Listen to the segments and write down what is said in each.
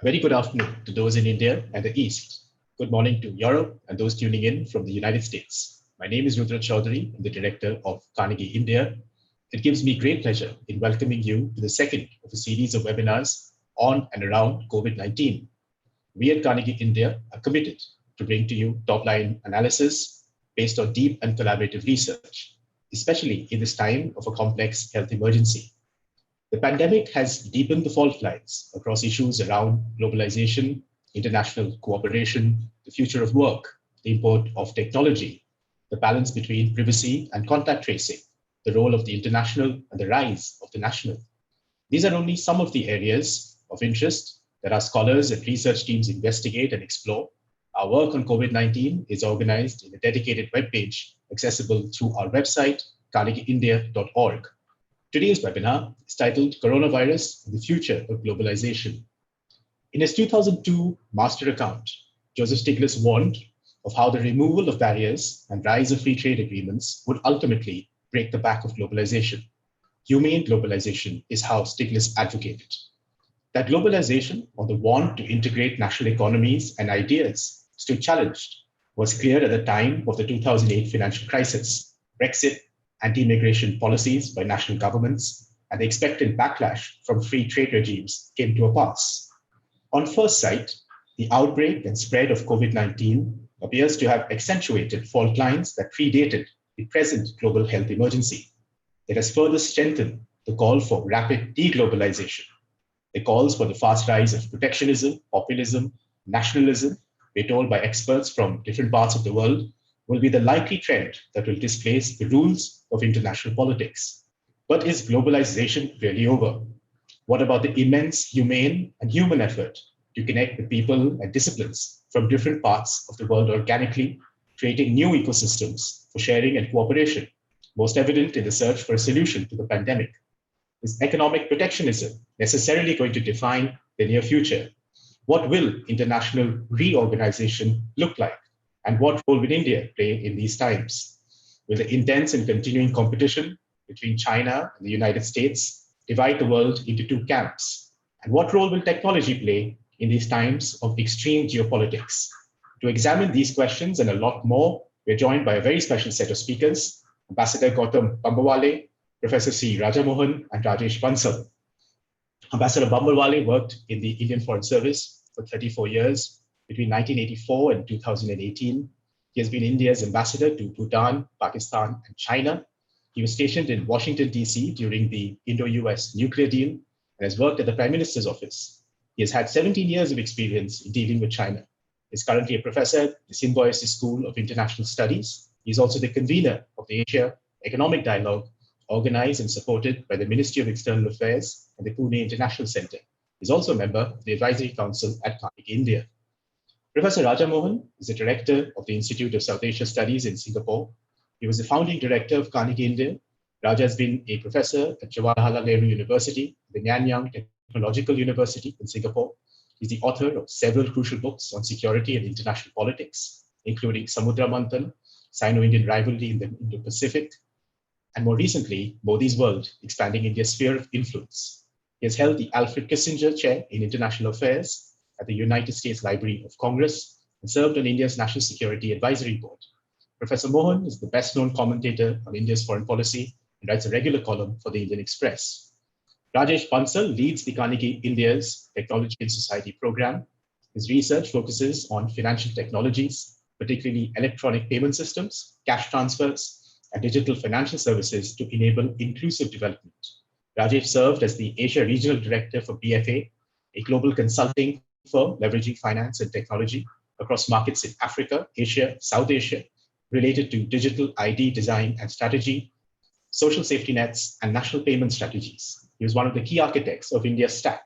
Very good afternoon to those in India and the East. Good morning to Europe and those tuning in from the United States. My name is Rudra Chaudhary. I'm the director of Carnegie India. It gives me great pleasure in welcoming you to the second of a series of webinars on and around COVID-19. We at Carnegie India are committed to bring to you top-line analysis based on deep and collaborative research, especially in this time of a complex health emergency. The pandemic has deepened the fault lines across issues around globalization, international cooperation, the future of work, the import of technology, the balance between privacy and contact tracing, the role of the international and the rise of the national. These are only some of the areas of interest that our scholars and research teams investigate and explore. Our work on COVID-19 is organized in a dedicated webpage accessible through our website, carnegieindia.org. Today's webinar is titled Coronavirus and the Future of Globalization. In his 2002 master account, Joseph Stiglitz warned of how the removal of barriers and rise of free trade agreements would ultimately break the back of globalization. Humane globalization is how Stiglitz advocated. That globalization, or the want to integrate national economies and ideas, stood challenged, was clear at the time of the 2008 financial crisis, Brexit, anti-immigration policies by national governments, and the expected backlash from free trade regimes came to a pass. On first sight, the outbreak and spread of COVID-19 appears to have accentuated fault lines that predated the present global health emergency. It has further strengthened the call for rapid deglobalization. The calls for the fast rise of protectionism, populism, nationalism, we're told by experts from different parts of the world, will be the likely trend that will displace the rules of international politics. But is globalization really over? What about the immense humane and human effort to connect the people and disciplines from different parts of the world organically, creating new ecosystems for sharing and cooperation, most evident in the search for a solution to the pandemic? Is economic protectionism necessarily going to define the near future? What will international reorganization look like? And what role will India play in these times? Will the intense and continuing competition between China and the United States divide the world into two camps? And what role will technology play in these times of extreme geopolitics? To examine these questions and a lot more, we're joined by a very special set of speakers, Ambassador Gautam Bambawale, Professor C. Rajamohan, and Rajesh Bansal. Ambassador Bambawale worked in the Indian Foreign Service for 34 years, between 1984 and 2018. He has been India's ambassador to Bhutan, Pakistan, and China. He was stationed in Washington, D.C. during the Indo-US nuclear deal and has worked at the Prime Minister's office. He has had 17 years of experience in dealing with China. He is currently a professor at the Symbiosis School of International Studies. He is also the convener of the Asia Economic Dialogue, organized and supported by the Ministry of External Affairs and the Pune International Center. He is also a member of the Advisory Council at Carnegie India. Professor Rajamohan is the director of the Institute of South Asia Studies in Singapore. He was the founding director of Carnegie India. Raja has been a professor at Jawaharlal Nehru University, the Nanyang Technological University in Singapore. He's the author of several crucial books on security and international politics, including Samudra Manthan, Sino-Indian rivalry in the Indo-Pacific, and more recently, Modi's World, expanding India's sphere of influence. He has held the Alfred Kissinger Chair in International Affairs at the United States Library of Congress and served on India's National Security Advisory Board. Professor Mohan is the best-known commentator on India's foreign policy and writes a regular column for the Indian Express. Rajesh Bansal leads the Carnegie India's Technology and Society program. His research focuses on financial technologies, particularly electronic payment systems, cash transfers, and digital financial services to enable inclusive development. Rajesh served as the Asia Regional Director for BFA, a global consulting firm leveraging finance and technology across markets in Africa, Asia, South Asia, related to digital ID design and strategy, social safety nets, and national payment strategies. He was one of the key architects of India's Stack,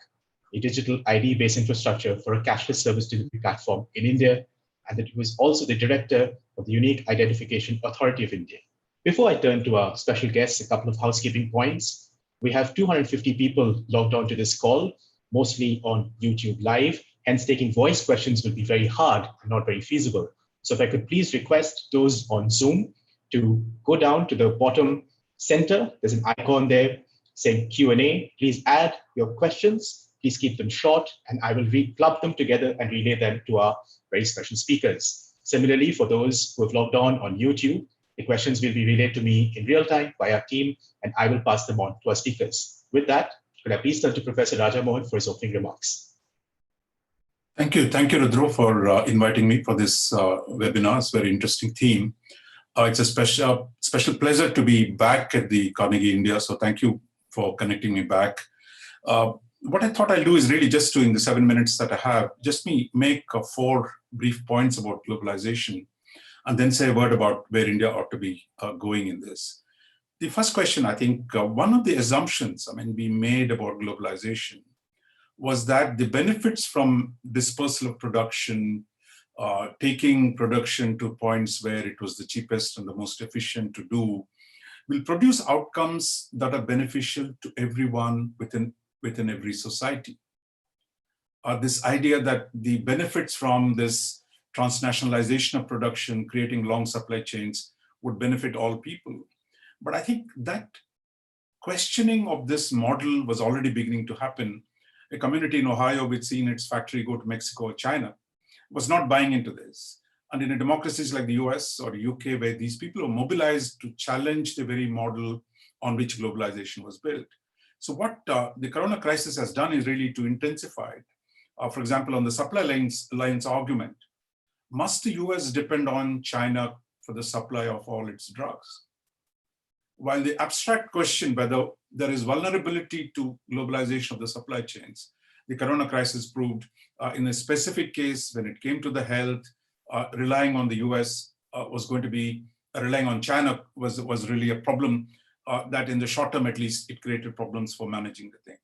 a digital ID-based infrastructure for a cashless service delivery platform in India, and that he was also the director of the Unique Identification Authority of India. Before I turn to our special guests, a couple of housekeeping points. We have 250 people logged on to this call, mostly on YouTube Live. Hence, taking voice questions will be very hard and not very feasible. So if I could please request those on Zoom to go down to the bottom center. There's an icon there saying Q&A. Please add your questions. Please keep them short, and I will club them together and relay them to our very special speakers. Similarly, for those who have logged on YouTube, the questions will be relayed to me in real time by our team, and I will pass them on to our speakers. With that, could I please turn to Professor Raja Mohan for his opening remarks? Thank you, Rudro, for inviting me for this webinar. It's a very interesting theme. It's a special pleasure to be back at the Carnegie India, so thank you for connecting me back. What I thought I'll do is really just in the 7 minutes that I have, just make 4 brief points about globalization, and then say a word about where India ought to be going in this. The first question, I think, one of the assumptions, we made about globalization was that the benefits from dispersal of production, taking production to points where it was the cheapest and the most efficient to do, will produce outcomes that are beneficial to everyone within every society. This idea that the benefits from this transnationalization of production, creating long supply chains, would benefit all people. But I think that questioning of this model was already beginning to happen. A community in Ohio which seen its factory go to Mexico or China was not buying into this. And in democracies like the US or the UK, where these people are mobilized to challenge the very model on which globalization was built. So what the corona crisis has done is really to intensify it. For example, on the supply lines argument, must the US depend on China for the supply of all its drugs? While the abstract question whether there is vulnerability to globalization of the supply chains, the corona crisis proved in a specific case when it came to the health, relying on the US was going to be, relying on China was really a problem that in the short term at least, it created problems for managing the thing.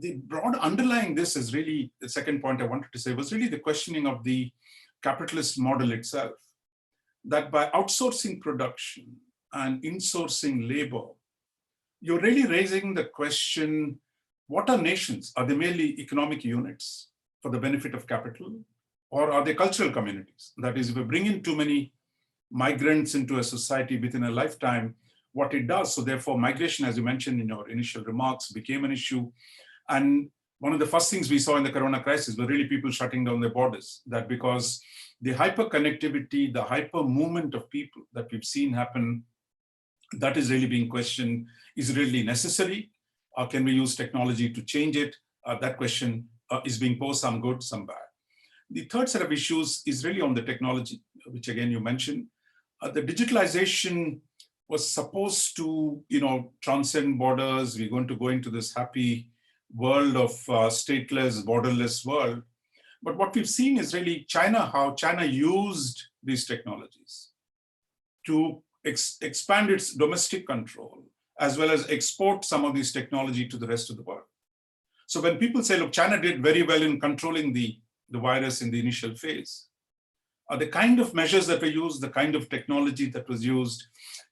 The broad underlying this is really, the second point I wanted to say was really the questioning of the capitalist model itself, that by outsourcing production and insourcing labor, you're really raising the question, what are nations? Are they merely economic units for the benefit of capital? Or are they cultural communities? That is, if we bring in too many migrants into a society within a lifetime, what it does. So therefore, migration, as you mentioned in your initial remarks, became an issue. And one of the first things we saw in the corona crisis were really people shutting down their borders. That because the hyper-connectivity, the hyper-movement of people that we've seen happen, that is really being questioned. Is it really necessary? Can we use technology to change it? That question is being posed, some good, some bad. The third set of issues is really on the technology, which again you mentioned. The digitalization was supposed to, transcend borders. We're going to go into this happy world of stateless, borderless world. But what we've seen is really how China used these technologies to expand its domestic control, as well as export some of these technology to the rest of the world. So when people say, look, China did very well in controlling the virus in the initial phase, the kind of measures that were used, the kind of technology that was used,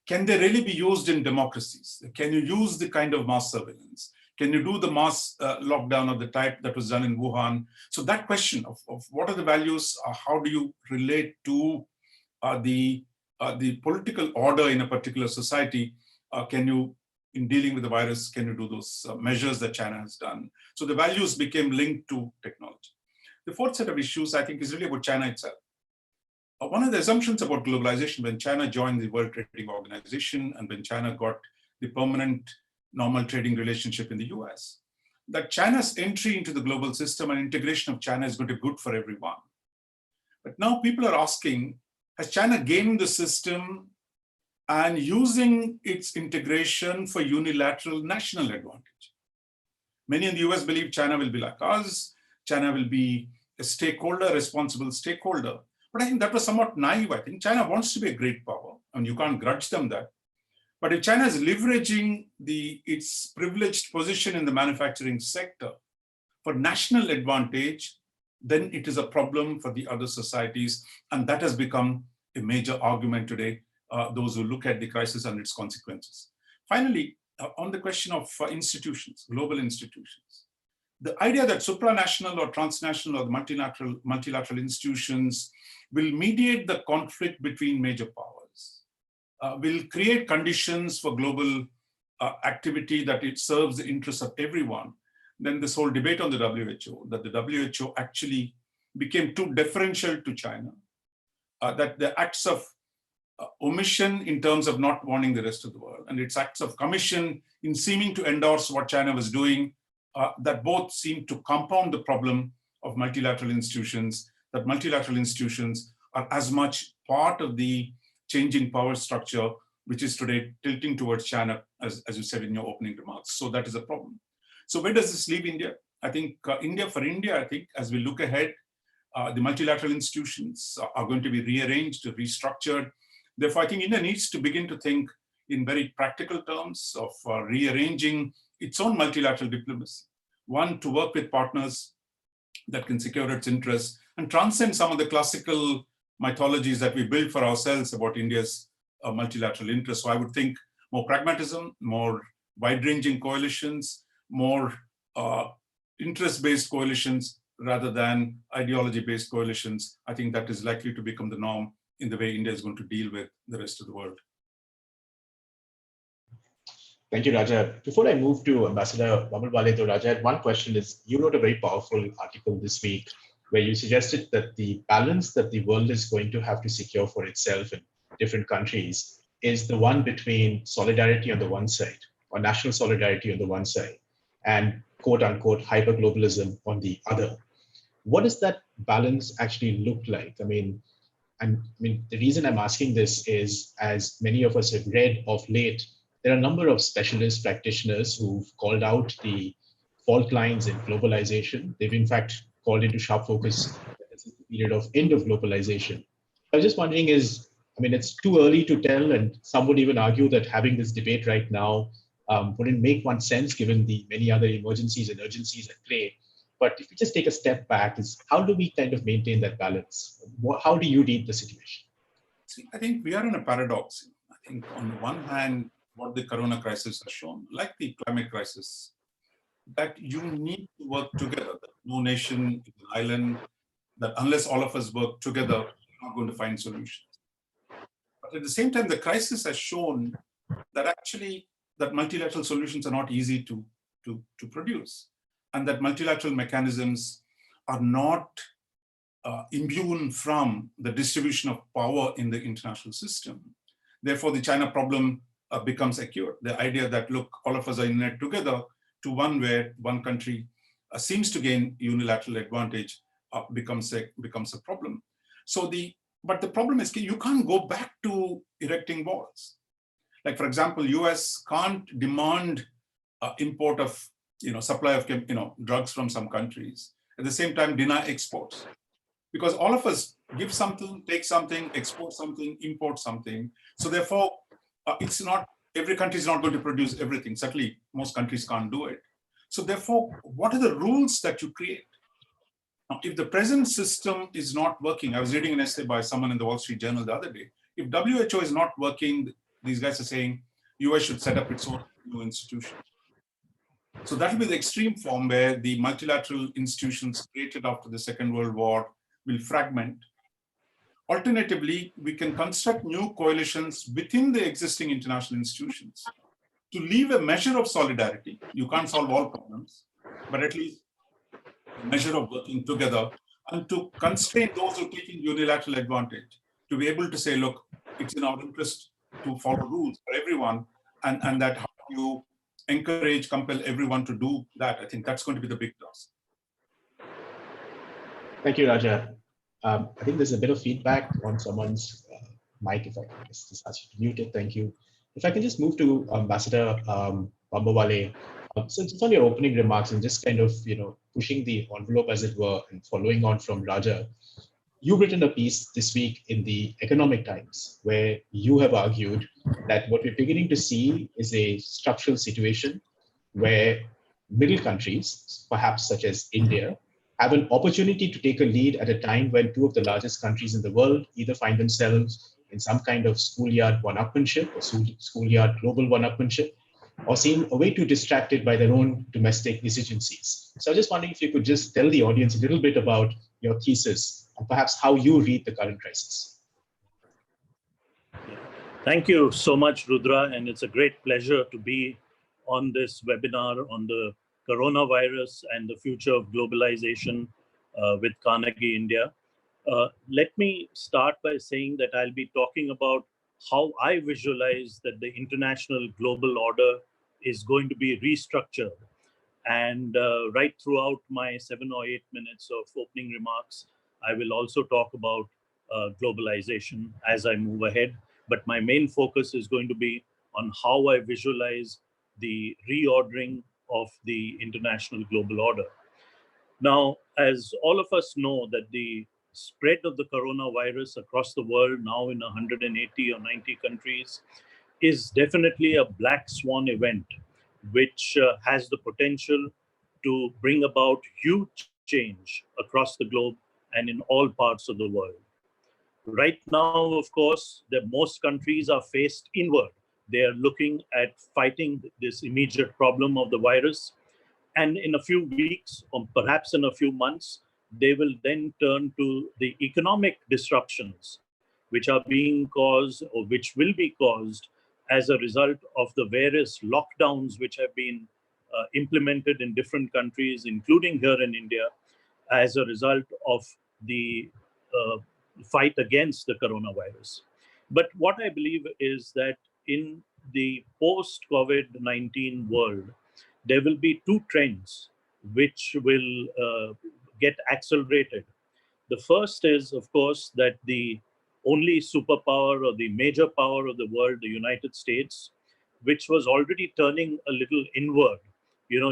can they really be used in democracies? Can you use the kind of mass surveillance? Can you do the mass lockdown of the type that was done in Wuhan? So that question of what are the values, how do you relate to the political order in a particular society, can you, in dealing with the virus, can you do those measures that China has done? So the values became linked to technology. The fourth set of issues, I think, is really about China itself. One of the assumptions about globalization, when China joined the World Trading Organization and when China got the permanent normal trading relationship in the US, that China's entry into the global system and integration of China is going to be good for everyone. But now people are asking, has China gamed the system and using its integration for unilateral national advantage? Many in the US believe China will be like us, China will be a stakeholder, responsible stakeholder. But I think that was somewhat naive. I think China wants to be a great power, and you can't grudge them that. But if China is leveraging its privileged position in the manufacturing sector for national advantage, then it is a problem for the other societies. And that has become a major argument today, those who look at the crisis and its consequences. Finally, on the question of institutions, global institutions, the idea that supranational or transnational or multilateral institutions will mediate the conflict between major powers, will create conditions for global activity that it serves the interests of everyone. then this whole debate on the WHO, that the WHO actually became too deferential to China, that the acts of omission in terms of not warning the rest of the world, and its acts of commission in seeming to endorse what China was doing, that both seem to compound the problem of multilateral institutions, that multilateral institutions are as much part of the changing power structure, which is today tilting towards China, as you said in your opening remarks. So that is a problem. So where does this leave India? I think for India, I think as we look ahead, the multilateral institutions are going to be rearranged, restructured. Therefore, I think India needs to begin to think in very practical terms of rearranging its own multilateral diplomacy. One, to work with partners that can secure its interests and transcend some of the classical mythologies that we build for ourselves about India's multilateral interests. So I would think more pragmatism, more wide-ranging coalitions, more interest-based coalitions rather than ideology-based coalitions. I think that is likely to become the norm in the way India is going to deal with the rest of the world. Thank you, Raja. Before I move to Ambassador Bambalwale, though, Raja, I had one question. You wrote a very powerful article this week where you suggested that the balance that the world is going to have to secure for itself in different countries is the one between solidarity on the one side, or national solidarity on the one side, and quote unquote hyperglobalism on the other. What does that balance actually look like? I mean, the reason I'm asking this is, as many of us have read of late, there are a number of specialist practitioners who've called out the fault lines in globalization. They've in fact called into sharp focus that this is the period of end of globalization. I was just wondering it's too early to tell, and some would even argue that having this debate right now wouldn't make one sense given the many other emergencies and urgencies at play. But if we just take a step back, is how do we kind of maintain that balance? How do you read the situation? See, I think we are in a paradox. I think on the one hand, what the corona crisis has shown, like the climate crisis, that you need to work together. That no nation is an island, that unless all of us work together, we're not going to find solutions. But at the same time, the crisis has shown that actually that multilateral solutions are not easy to produce, and that multilateral mechanisms are not immune from the distribution of power in the international system. Therefore, the China problem becomes acute. The idea that, look, all of us are in it together, to one where one country seems to gain unilateral advantage becomes a problem. But the problem is you can't go back to erecting walls. Like, for example, US can't demand import of, supply of, drugs from some countries. At the same time, deny exports. Because all of us give something, take something, export something, import something. So therefore, it's not, every country is not going to produce everything. Certainly, most countries can't do it. So therefore, what are the rules that you create? Now, if the present system is not working, I was reading an essay by someone in the Wall Street Journal the other day. If WHO is not working, these guys are saying US should set up its own new institution. So that will be the extreme form where the multilateral institutions created after the Second World War will fragment. Alternatively, we can construct new coalitions within the existing international institutions to leave a measure of solidarity. You can't solve all problems, but at least a measure of working together, and to constrain those who are taking unilateral advantage, to be able to say, look, it's in our interest to follow rules for everyone, and that how you encourage, compel everyone to do that. I think that's going to be the big task. Thank you, Raja. I think there's a bit of feedback on someone's mic. If I can just ask you to mute it, thank you. If I can just move to Ambassador Bambalwale. So just on your opening remarks and just kind of, pushing the envelope, as it were, and following on from Raja, you've written a piece this week in the Economic Times where you have argued that what we're beginning to see is a structural situation where middle countries, perhaps such as India, have an opportunity to take a lead at a time when two of the largest countries in the world either find themselves in some kind of schoolyard one-upmanship or schoolyard global one-upmanship, or seem way too distracted by their own domestic exigencies. So I was just wondering if you could just tell the audience a little bit about your thesis and perhaps how you read the current crisis. Thank you so much, Rudra, and it's a great pleasure to be on this webinar on the Coronavirus and the Future of Globalization with Carnegie India. Let me start by saying that I'll be talking about how I visualize that the international global order is going to be restructured. And right throughout my 7 or 8 minutes of opening remarks, I will also talk about globalization as I move ahead. But my main focus is going to be on how I visualize the reordering of the international global order. Now, as all of us know, that the spread of the coronavirus across the world, now in 180 or 90 countries, is definitely a black swan event, which has the potential to bring about huge change across the globe and in all parts of the world. Right now, of course, most countries are faced inward. They are looking at fighting this immediate problem of the virus. And in a few weeks, or perhaps in a few months, they will then turn to the economic disruptions which are being caused or which will be caused as a result of the various lockdowns which have been implemented in different countries, including here in India, as a result of the uh, fight against the coronavirus. But what I believe is that in the post COVID 19 world, there will be two trends which will get accelerated. The first is, of course, that the only superpower or the major power of the world, the United States, which was already turning a little inward. You know,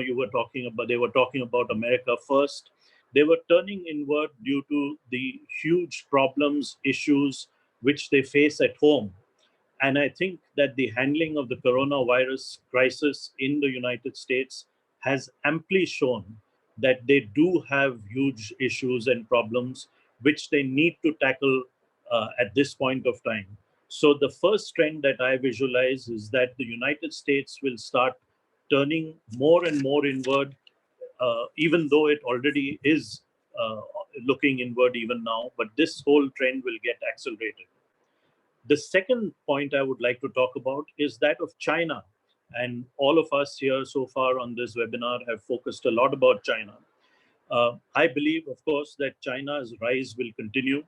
they were talking about America first. They were turning inward due to the huge problems, issues which they face at home. And I think that the handling of the coronavirus crisis in the United States has amply shown that they do have huge issues and problems which they need to tackle at this point of time. So, the first trend that I visualize is that the United States will start turning more and more inward, even though it already is looking inward even now, but this whole trend will get accelerated. The second point I would like to talk about is that of China. And all of us here so far on this webinar have focused a lot about China. I believe, of course, that China's rise will continue,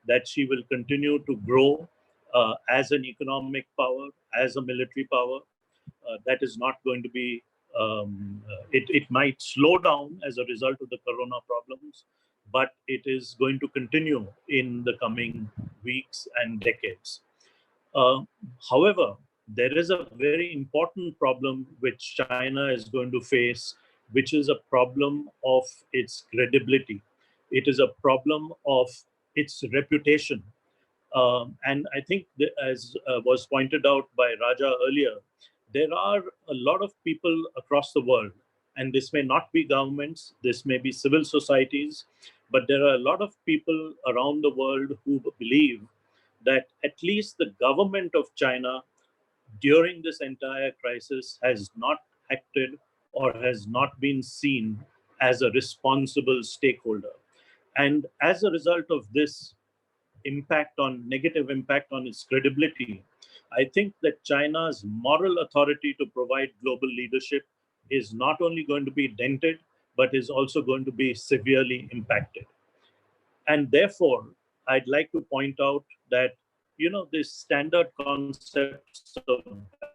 that she will continue to grow as an economic power, as a military power. That is not going to be, it might slow down as a result of the corona problems, but it is going to continue in the coming weeks and decades. Uh, However, there is a very important problem which China is going to face, which is a problem of its credibility. It is a problem of its reputation. And I think, that, as was pointed out by Raja earlier, there are a lot of people across the world, and this may not be governments, this may be civil societies, but there are a lot of people around the world who believe that at least the government of China during this entire crisis has not acted or has not been seen as a responsible stakeholder. And as a result of this negative impact on its credibility, I think that China's moral authority to provide global leadership is not only going to be dented, but is also going to be severely impacted. And therefore, I'd like to point out that, you know, this standard concepts of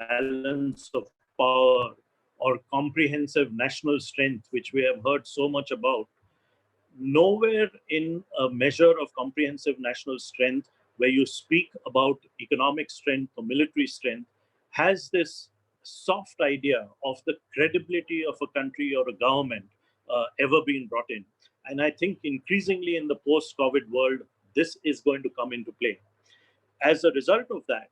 balance of power or comprehensive national strength, which we have heard so much about, nowhere in a measure of comprehensive national strength where you speak about economic strength or military strength has this soft idea of the credibility of a country or a government ever been brought in. And I think increasingly in the post COVID world, this is going to come into play. As a result of that,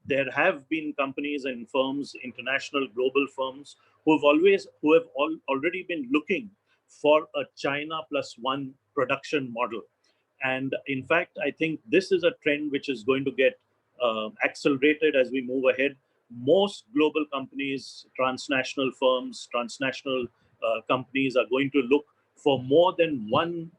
there have been companies and firms, international global firms, who have already been looking for a China plus one production model. And in fact, I think this is a trend which is going to get accelerated as we move ahead. Most global companies, transnational firms, transnational companies are going to look for more than one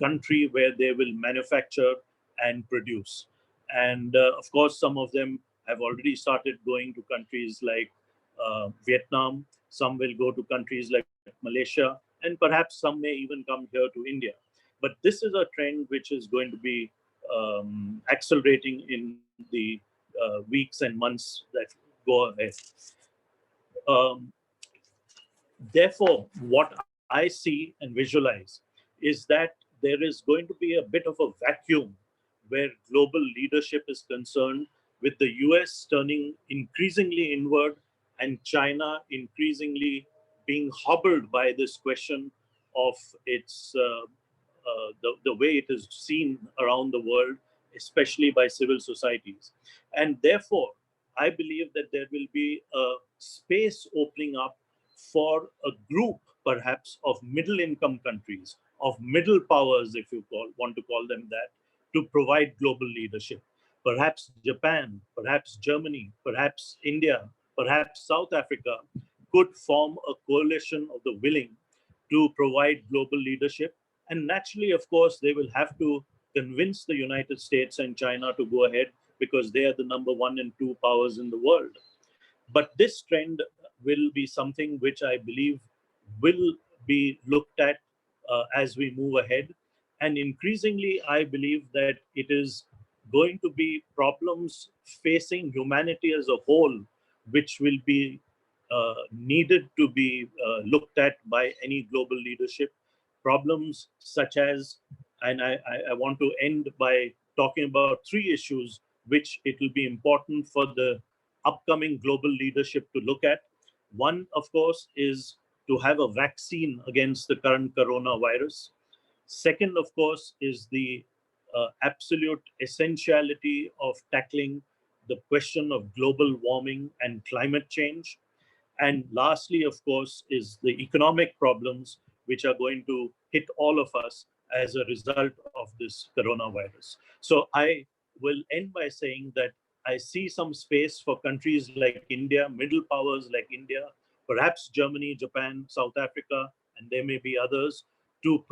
country where they will manufacture and produce. And of course, some of them have already started going to countries like Vietnam, some will go to countries like Malaysia, and perhaps some may even come here to India. But this is a trend which is going to be accelerating in the weeks and months that go ahead. Therefore, what I see and visualize is that there is going to be a bit of a vacuum where global leadership is concerned, with the US turning increasingly inward and China increasingly being hobbled by this question of its the way it is seen around the world, especially by civil societies. And therefore, I believe that there will be a space opening up for a group, perhaps, of middle income countries, of middle powers, if you want to call them that, to provide global leadership. Perhaps Japan, perhaps Germany, perhaps India, perhaps South Africa could form a coalition of the willing to provide global leadership. And naturally, of course, they will have to convince the United States and China to go ahead, because they are the number 1 and 2 powers in the world. But this trend will be something which I believe will be looked at as we move ahead. And increasingly, I believe that it is going to be problems facing humanity as a whole, which will be needed to be looked at by any global leadership. Problems such as, and I want to end by talking about 3 issues which it will be important for the upcoming global leadership to look at. One, of course, is to have a vaccine against the current coronavirus. Second, of course, is the absolute essentiality of tackling the question of global warming and climate change. And lastly, of course, is the economic problems which are going to hit all of us as a result of this coronavirus. So I will end by saying that I see some space for countries like India, middle powers like India, perhaps Germany, Japan, South Africa, and there may be others, to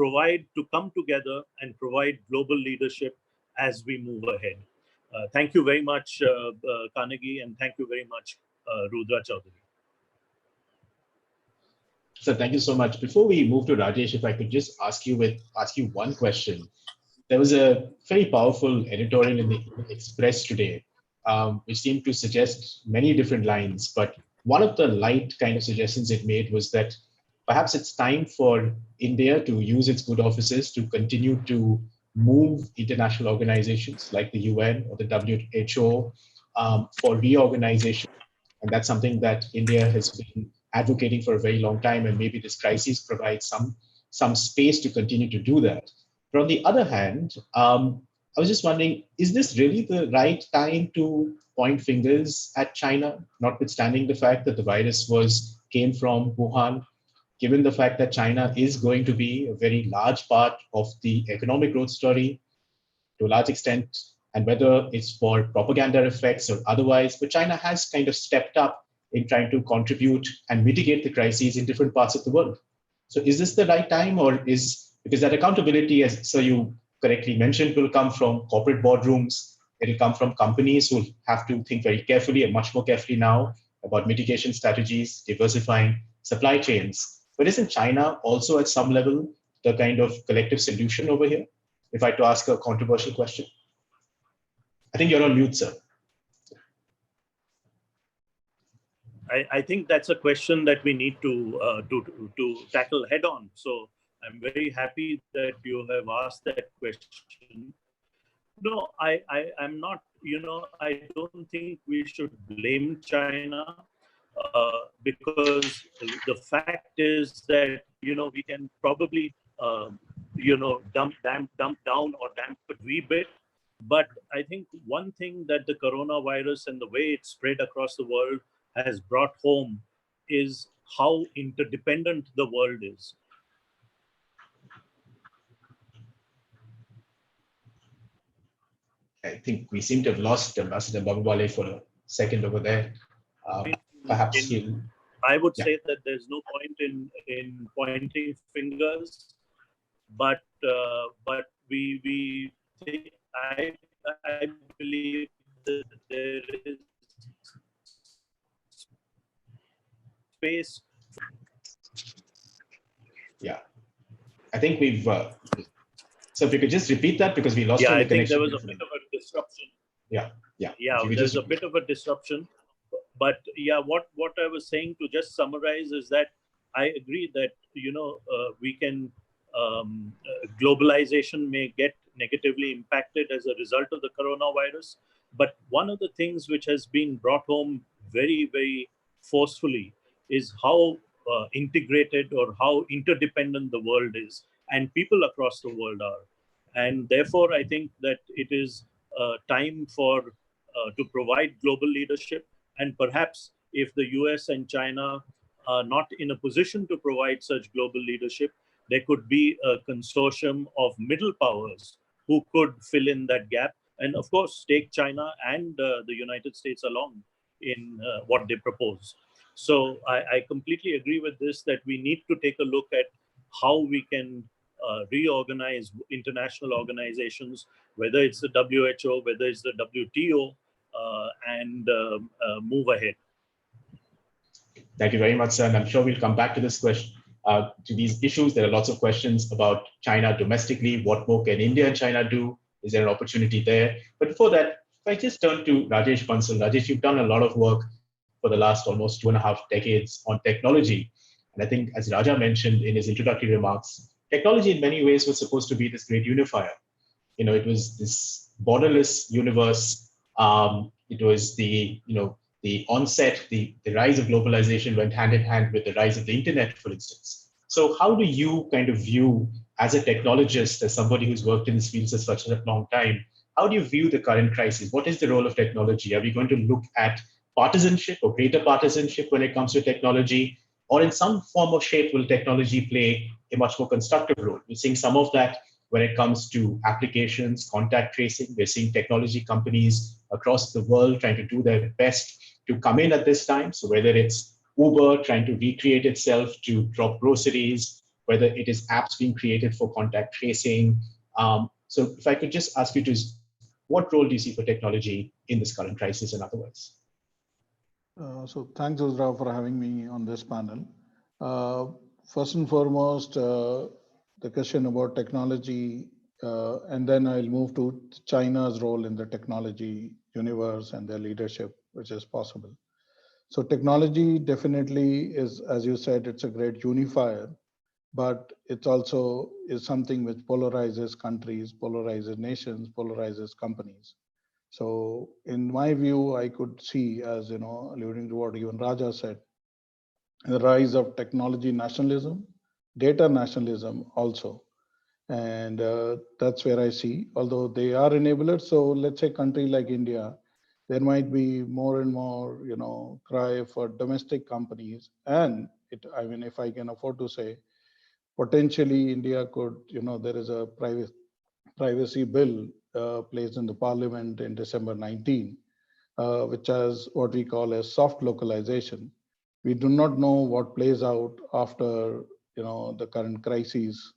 come together and provide global leadership as we move ahead. Thank you very much, Carnegie, and thank you very much, Rudra Chaudhary. So thank you so much. Before we move to Rajesh, if I could just ask you one question. There was a very powerful editorial in the Express today, which seemed to suggest many different lines. But one of the light kind of suggestions it made was that perhaps it's time for India to use its good offices to continue to move international organizations like the UN or the WHO for reorganization. And that's something that India has been advocating for a very long time, and maybe this crisis provides some space to continue to do that. But on the other hand, I was just wondering, is this really the right time to point fingers at China, notwithstanding the fact that the virus came from Wuhan, given the fact that China is going to be a very large part of the economic growth story to a large extent, and whether it's for propaganda effects or otherwise, but China has kind of stepped up in trying to contribute and mitigate the crises in different parts of the world. So is this the right time, or because that accountability, as so you correctly mentioned, will come from corporate boardrooms, it'll come from companies who have to think very carefully and much more carefully now about mitigation strategies, diversifying supply chains. But isn't China also at some level the kind of collective solution over here? If I had to ask a controversial question. I think you're on mute, sir. I think that's a question that we need to tackle head on. So I'm very happy that you have asked that question. No, I'm not, I don't think we should blame China because the fact is that, we can probably, dump down or damp a wee bit. But I think one thing that the coronavirus and the way it spread across the world has brought home is how interdependent the world is. I think we seem to have lost Ambassador Babawale for a second over there. Perhaps he'll... I would say that there's no point in pointing fingers, but we think, I believe that there is space. Yeah, I think we've. So if you could just repeat that because we lost Yeah, all the I think there connection. was a bit of a disruption. Yeah. Yeah, If you could there's just a bit of a disruption. But yeah, what I was saying, to just summarize, is that I agree that we can globalization may get negatively impacted as a result of the coronavirus. But one of the things which has been brought home very, very forcefully is how integrated or how interdependent the world is, and people across the world are. And therefore, I think that it is time for to provide global leadership. And perhaps if the US and China are not in a position to provide such global leadership, there could be a consortium of middle powers who could fill in that gap. And of course, take China and the United States along in what they propose. So I completely agree with this, that we need to take a look at how we can reorganize international organizations, whether it's the WHO, whether it's the WTO, and move ahead. Thank you very much, sir. And I'm sure we'll come back to this question, to these issues. There are lots of questions about China domestically. What more can India and China do? Is there an opportunity there? But before that, if I just turn to Rajesh Bansal. Rajesh, you've done a lot of work for the last almost 2.5 decades on technology. And I think, as Raja mentioned in his introductory remarks, technology in many ways was supposed to be this great unifier. It was this borderless universe. It was the onset, the rise of globalization went hand in hand with the rise of the internet, for instance. So how do you kind of view, as a technologist, as somebody who's worked in this field for such a long time, how do you view the current crisis? What is the role of technology? Are we going to look at partisanship or greater partisanship when it comes to technology? Or in some form or shape, will technology play a much more constructive role? We're seeing some of that when it comes to applications, contact tracing. We're seeing technology companies across the world trying to do their best to come in at this time. So whether it's Uber trying to recreate itself to drop groceries, whether it is apps being created for contact tracing. So if I could just ask you to, what role do you see for technology in this current crisis and otherwise? So thanks, Uzra, for having me on this panel. First and foremost, the question about technology, and then I'll move to China's role in the technology universe and their leadership, which is possible. So technology definitely is, as you said, it's a great unifier, but it also is something which polarizes countries, polarizes nations, polarizes companies. So in my view, I could see, as alluding to what even Raja said, the rise of technology nationalism, data nationalism also. And that's where I see, although they are enablers. So let's say a country like India, there might be more and more, cry for domestic companies. And if I can afford to say, potentially India could, there is a privacy bill placed in the parliament in December 19, which has what we call as soft localization. We do not know what plays out after, the current crises,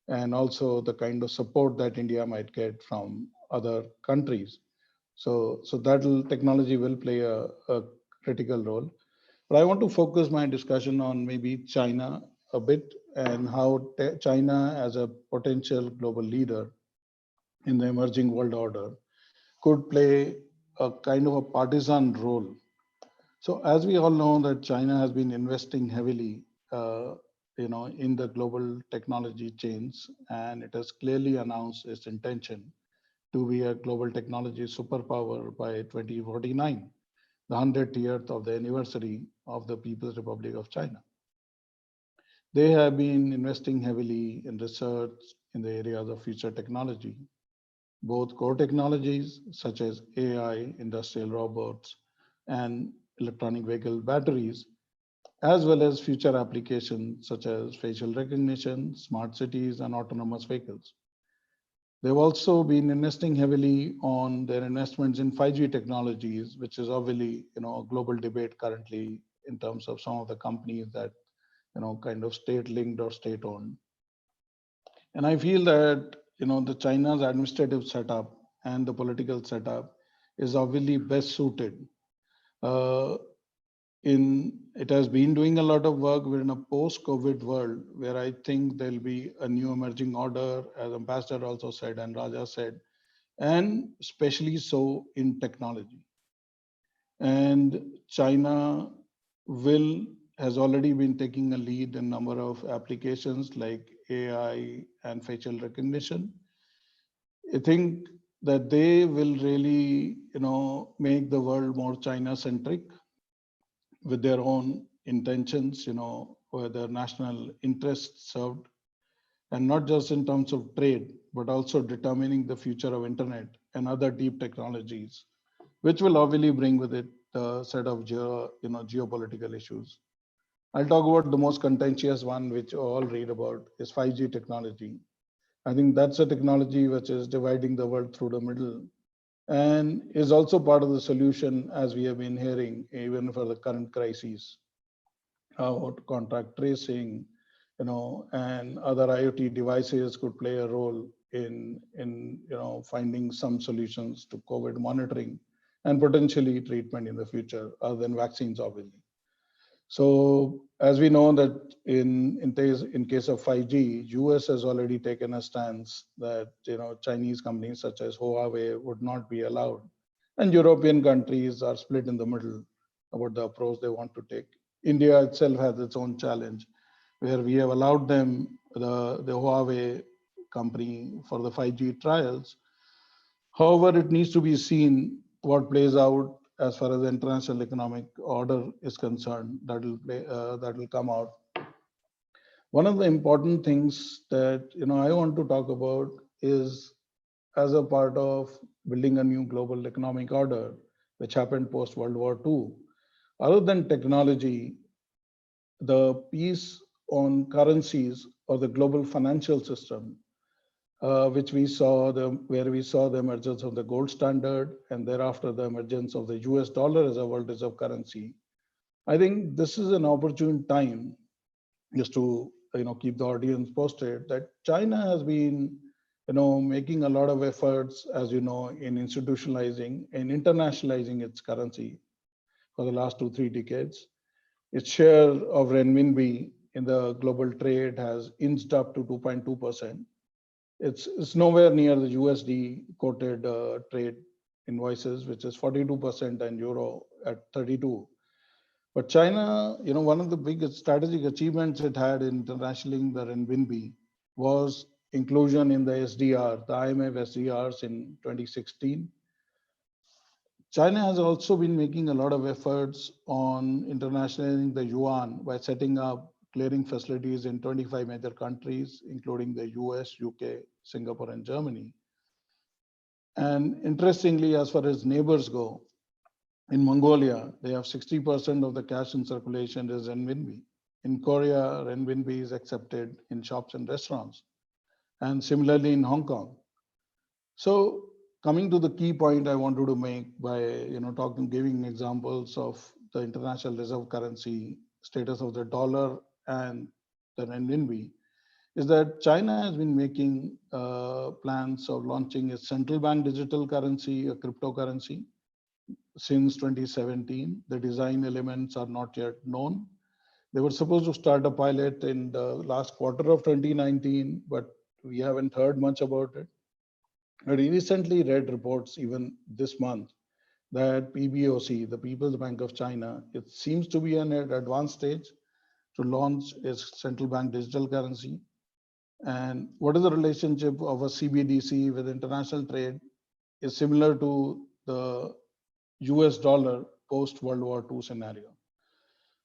and also the kind of support that India might get from other countries. So that technology will play a critical role. But I want to focus my discussion on maybe China a bit, and how China as a potential global leader in the emerging world order could play a kind of a partisan role. So as we all know that China has been investing heavily, in the global technology chains, and it has clearly announced its intention to be a global technology superpower by 2049, the 100th year of the anniversary of the People's Republic of China. They have been investing heavily in research in the areas of future technology, both core technologies such as AI, industrial robots, and electronic vehicle batteries, as well as future applications such as facial recognition, smart cities, and autonomous vehicles. They've also been investing heavily on their investments in 5G technologies, which is obviously, a global debate currently in terms of some of the companies that, kind of state-linked or state-owned. And I feel that, the China's administrative setup and the political setup is obviously best suited it has been doing a lot of work. We're in a post-COVID world where I think there'll be a new emerging order, as Ambassador also said and Raja said, and especially so in technology. And China has already been taking a lead in number of applications like AI and facial recognition. I think that they will really, make the world more China-centric with their own intentions, where their national interests served, and not just in terms of trade, but also determining the future of internet and other deep technologies, which will obviously bring with it a set of geopolitical issues. I'll talk about the most contentious one, which you all read about, is 5G technology. I think that's a technology which is dividing the world through the middle and is also part of the solution, as we have been hearing, even for the current crises. How contact tracing, and other IoT devices could play a role in finding some solutions to COVID monitoring and potentially treatment in the future, other than vaccines, obviously. So as we know that in case of 5G, US has already taken a stance that Chinese companies such as Huawei would not be allowed, and European countries are split in the middle about the approach they want to take. India itself has its own challenge, where we have allowed them, the Huawei company, for the 5G trials. However, it needs to be seen what plays out as far as the international economic order is concerned. That will come out. One of the important things that I want to talk about is, as a part of building a new global economic order, which happened post World War II. Other than technology, the piece on currencies or the global financial system, which where we saw the emergence of the gold standard and thereafter the emergence of the US dollar as a world reserve currency. I think this is an opportune time, just to keep the audience posted, that China has been making a lot of efforts, as you know, in institutionalizing and internationalizing its currency for the last 2-3 decades. Its share of renminbi in the global trade has inched up to 2.2%. It's nowhere near the USD quoted trade invoices, which is 42%, and euro at 32. But China, one of the biggest strategic achievements it had in internationalizing the renminbi was inclusion in the SDR, the IMF SDRs in 2016. China has also been making a lot of efforts on internationalizing the yuan by setting up clearing facilities in 25 major countries, including the US, UK, Singapore, and Germany. And interestingly, as far as neighbors go, in Mongolia, they have 60% of the cash in circulation is renminbi. In Korea, renminbi is accepted in shops and restaurants, and similarly in Hong Kong. So coming to the key point I wanted to make by giving examples of the international reserve currency status of the dollar and the renminbi, is that China has been making plans of launching a central bank digital currency, a cryptocurrency, since 2017. The design elements are not yet known. They were supposed to start a pilot in the last quarter of 2019, but we haven't heard much about it. I recently read reports, even this month, that PBOC, the People's Bank of China, it seems to be in an advanced stage to launch its central bank digital currency. And what is the relationship of a CBDC with international trade is similar to the US dollar post World War II scenario.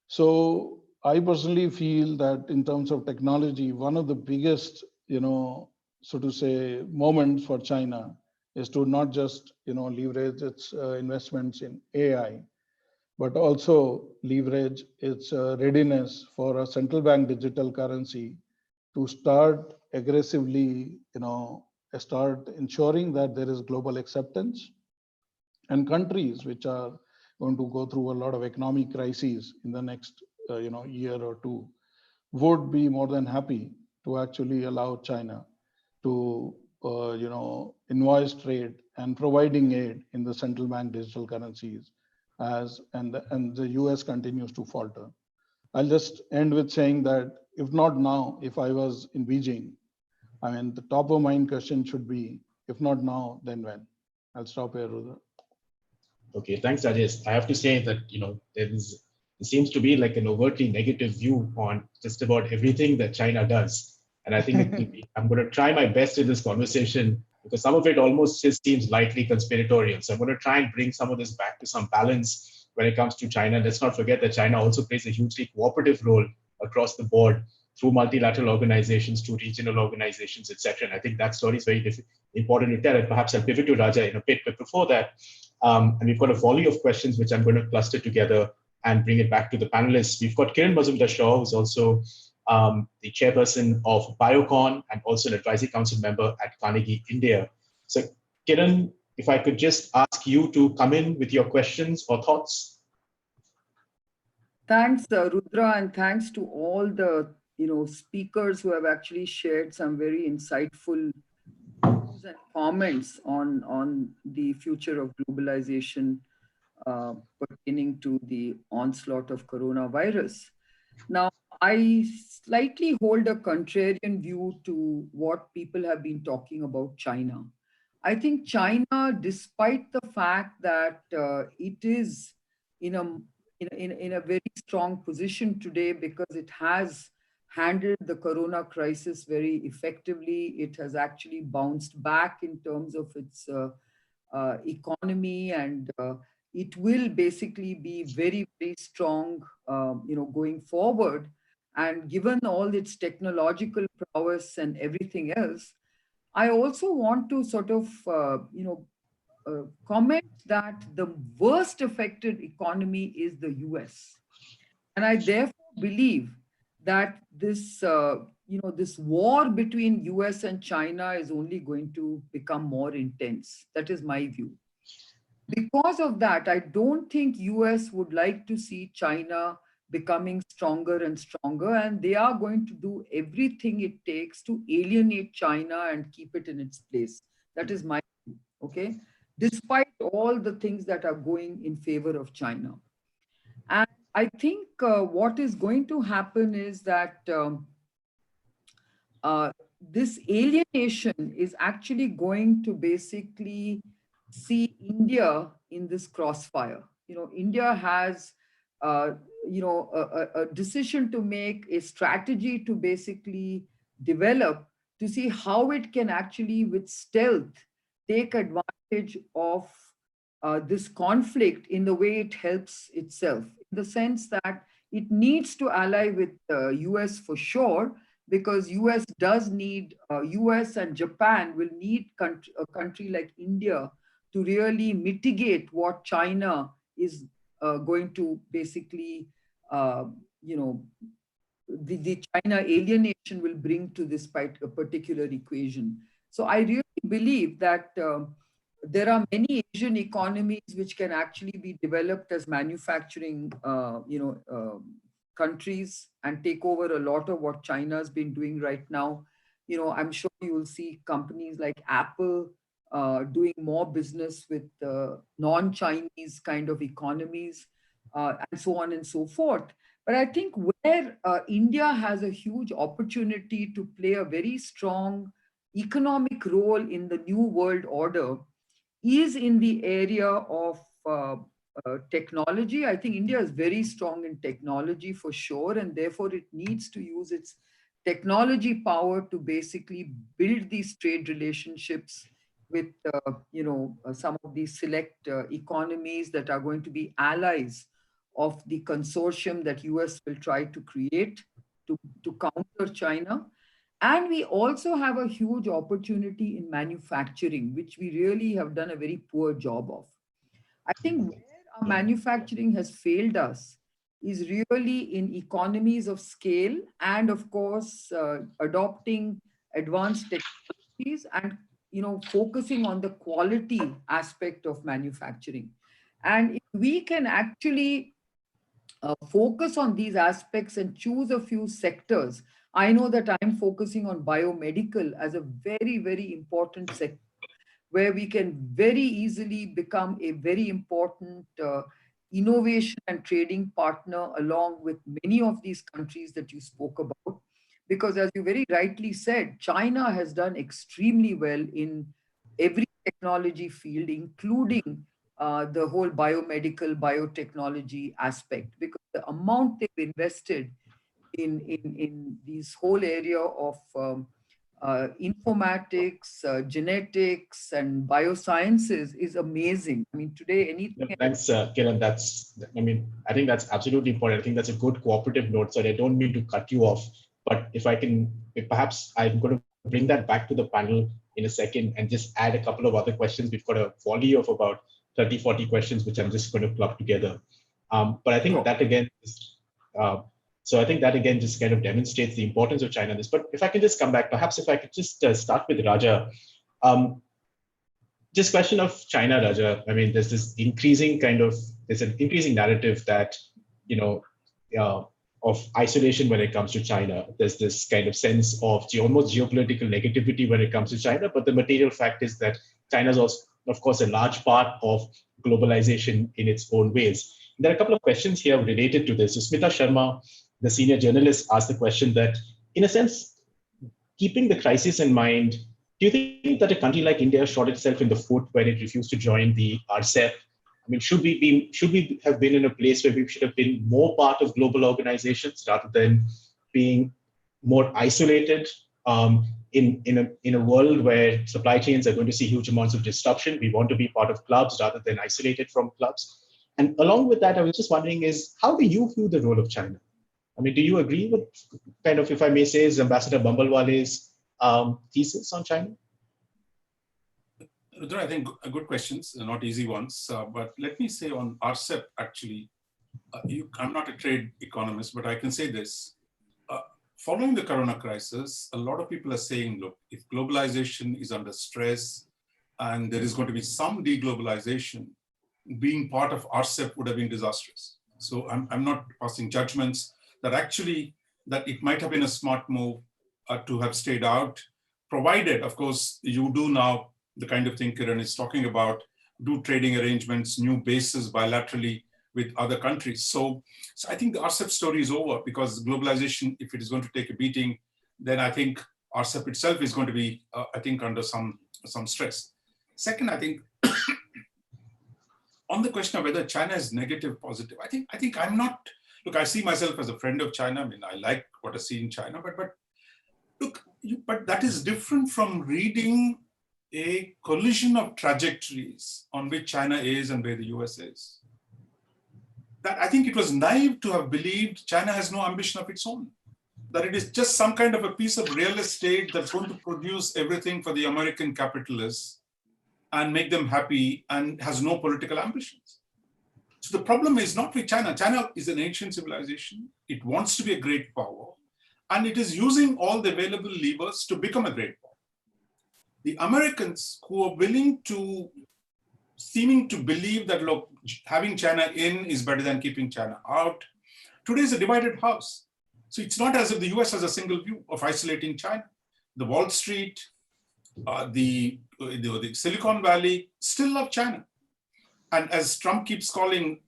So I personally feel that in terms of technology, one of the biggest, so to say, moments for China is to not just, leverage its investments in AI, but also leverage its readiness for a central bank digital currency to start aggressively, start ensuring that there is global acceptance, and countries which are going to go through a lot of economic crises in the next year or two would be more than happy to actually allow China to invoice trade and providing aid in the central bank digital currencies and the US continues to falter. I'll just end with saying that if not now, if I was in Beijing, I mean, the top of mind question should be, if not now, then when? I'll stop here, Rudra. Okay, thanks, Rajesh. I have to say that, there seems to be like an overtly negative view on just about everything that China does. And I think I'm going to try my best in this conversation because some of it almost just seems lightly conspiratorial. So I'm going to try and bring some of this back to some balance when it comes to China. Let's not forget that China also plays a hugely cooperative role across the board through multilateral organizations, through regional organizations, etc. And I think that story is very important to tell. And perhaps I'll pivot to Raja in a bit. But before that, and we've got a volley of questions which I'm going to cluster together and bring it back to the panelists. We've got Kiran Mazumdar-Shaw, who's also the chairperson of Biocon and also an advisory council member at Carnegie India. So Kiran, if I could just ask you to come in with your questions or thoughts. Thanks, Rudra, and thanks to all the speakers who have actually shared some very insightful views and comments on the future of globalization pertaining to the onslaught of coronavirus. Now, I slightly hold a contrarian view to what people have been talking about China. I think China, despite the fact that it is in a very strong position today because it has handled the corona crisis very effectively, it has actually bounced back in terms of its economy, and it will basically be very, very strong, going forward. And given all its technological prowess and everything else, I also want to sort of, comment that the worst affected economy is the US. And I therefore believe that this, this war between US and China is only going to become more intense. That is my view. Because of that, I don't think US would like to see China becoming stronger and stronger, and they are going to do everything it takes to alienate China and keep it in its place. That is my view, okay? Despite all the things that are going in favor of China. And I think what is going to happen is that this alienation is actually going to basically see India in this crossfire. India has, a decision to make, a strategy to basically develop to see how it can actually, with stealth, take advantage of this conflict in the way it helps itself, in the sense that it needs to ally with the US for sure, because US does need, US and Japan will need a country like India to really mitigate what China is going to basically, the China alienation will bring to this particular equation. So I really believe that there are many Asian economies which can actually be developed as manufacturing, countries and take over a lot of what China's been doing right now. I'm sure you will see companies like Apple doing more business with non-Chinese kind of economies, and so on and so forth. But I think where India has a huge opportunity to play a very strong economic role in the new world order is in the area of technology. I think India is very strong in technology for sure, and therefore it needs to use its technology power to basically build these trade relationships with, some of these select economies that are going to be allies of the consortium that US will try to create to counter China. And we also have a huge opportunity in manufacturing, which we really have done a very poor job of. I think where our manufacturing has failed us is really in economies of scale and, of course, adopting advanced technologies and focusing on the quality aspect of manufacturing. And if we can actually focus on these aspects and choose a few sectors. I know that I'm focusing on biomedical as a very, very important sector where we can very easily become a very important innovation and trading partner along with many of these countries that you spoke about. Because as you very rightly said, China has done extremely well in every technology field, including the whole biomedical biotechnology aspect, because the amount they've invested in this whole area of informatics, genetics, and biosciences is amazing. I mean, today No, anything. thanks, Kiran. I think that's absolutely important. I think that's a good cooperative note. So I don't mean to cut you off, but if perhaps I'm going to bring that back to the panel in a second and just add a couple of other questions. We've got a volley of about 30, 40 questions, which I'm just going to plug together. But I think that again, I think that again just kind of demonstrates the importance of China in this. But if I can just come back, perhaps if I could just start with Raja. Just question of China, Raja. I mean, there's an increasing narrative that, of isolation when it comes to China. There's this kind of sense of almost geopolitical negativity when it comes to China. But the material fact is that China is also, of course, a large part of globalization in its own ways. There are a couple of questions here related to this. So Smita Sharma, the senior journalist, asked the question that, in a sense, keeping the crisis in mind, do you think that a country like India shot itself in the foot when it refused to join the RCEP? I mean, should we have been in a place where we should have been more part of global organizations rather than being more isolated in a world where supply chains are going to see huge amounts of disruption? We want to be part of clubs rather than isolated from clubs. And along with that, I was just wondering how do you view the role of China? I mean, do you agree with kind of, if I may say, Ambassador Bambalwale's thesis on China? I think good questions, not easy ones. But let me say on RCEP, actually, I'm not a trade economist, but I can say this. Following the corona crisis, a lot of people are saying, look, if globalization is under stress and there is going to be some deglobalization, being part of RCEP would have been disastrous. So I'm not passing judgments that actually that it might have been a smart move to have stayed out, provided, of course, you do now the kind of thing Kiran is talking about, do trading arrangements, new bases bilaterally with other countries. So I think the RCEP story is over, because globalization, if it is going to take a beating, then I think RCEP itself is going to be, I think, under some stress. Second, I think on the question of whether China is negative, positive, I think I'm not. Look, I see myself as a friend of China. I mean, I like what I see in China, but look, but that is different from reading a collision of trajectories on which China is and where the US is. That I think it was naive to have believed China has no ambition of its own, that it is just some kind of a piece of real estate that's going to produce everything for the American capitalists and make them happy and has no political ambitions. So the problem is not with China. China is an ancient civilization. It wants to be a great power, and it is using all the available levers to become a great power. The Americans, who are seeming to believe that, look, having China in is better than keeping China out, today is a divided house. So it's not as if the US has a single view of isolating China. The Wall Street, the Silicon Valley still love China. And as Trump keeps calling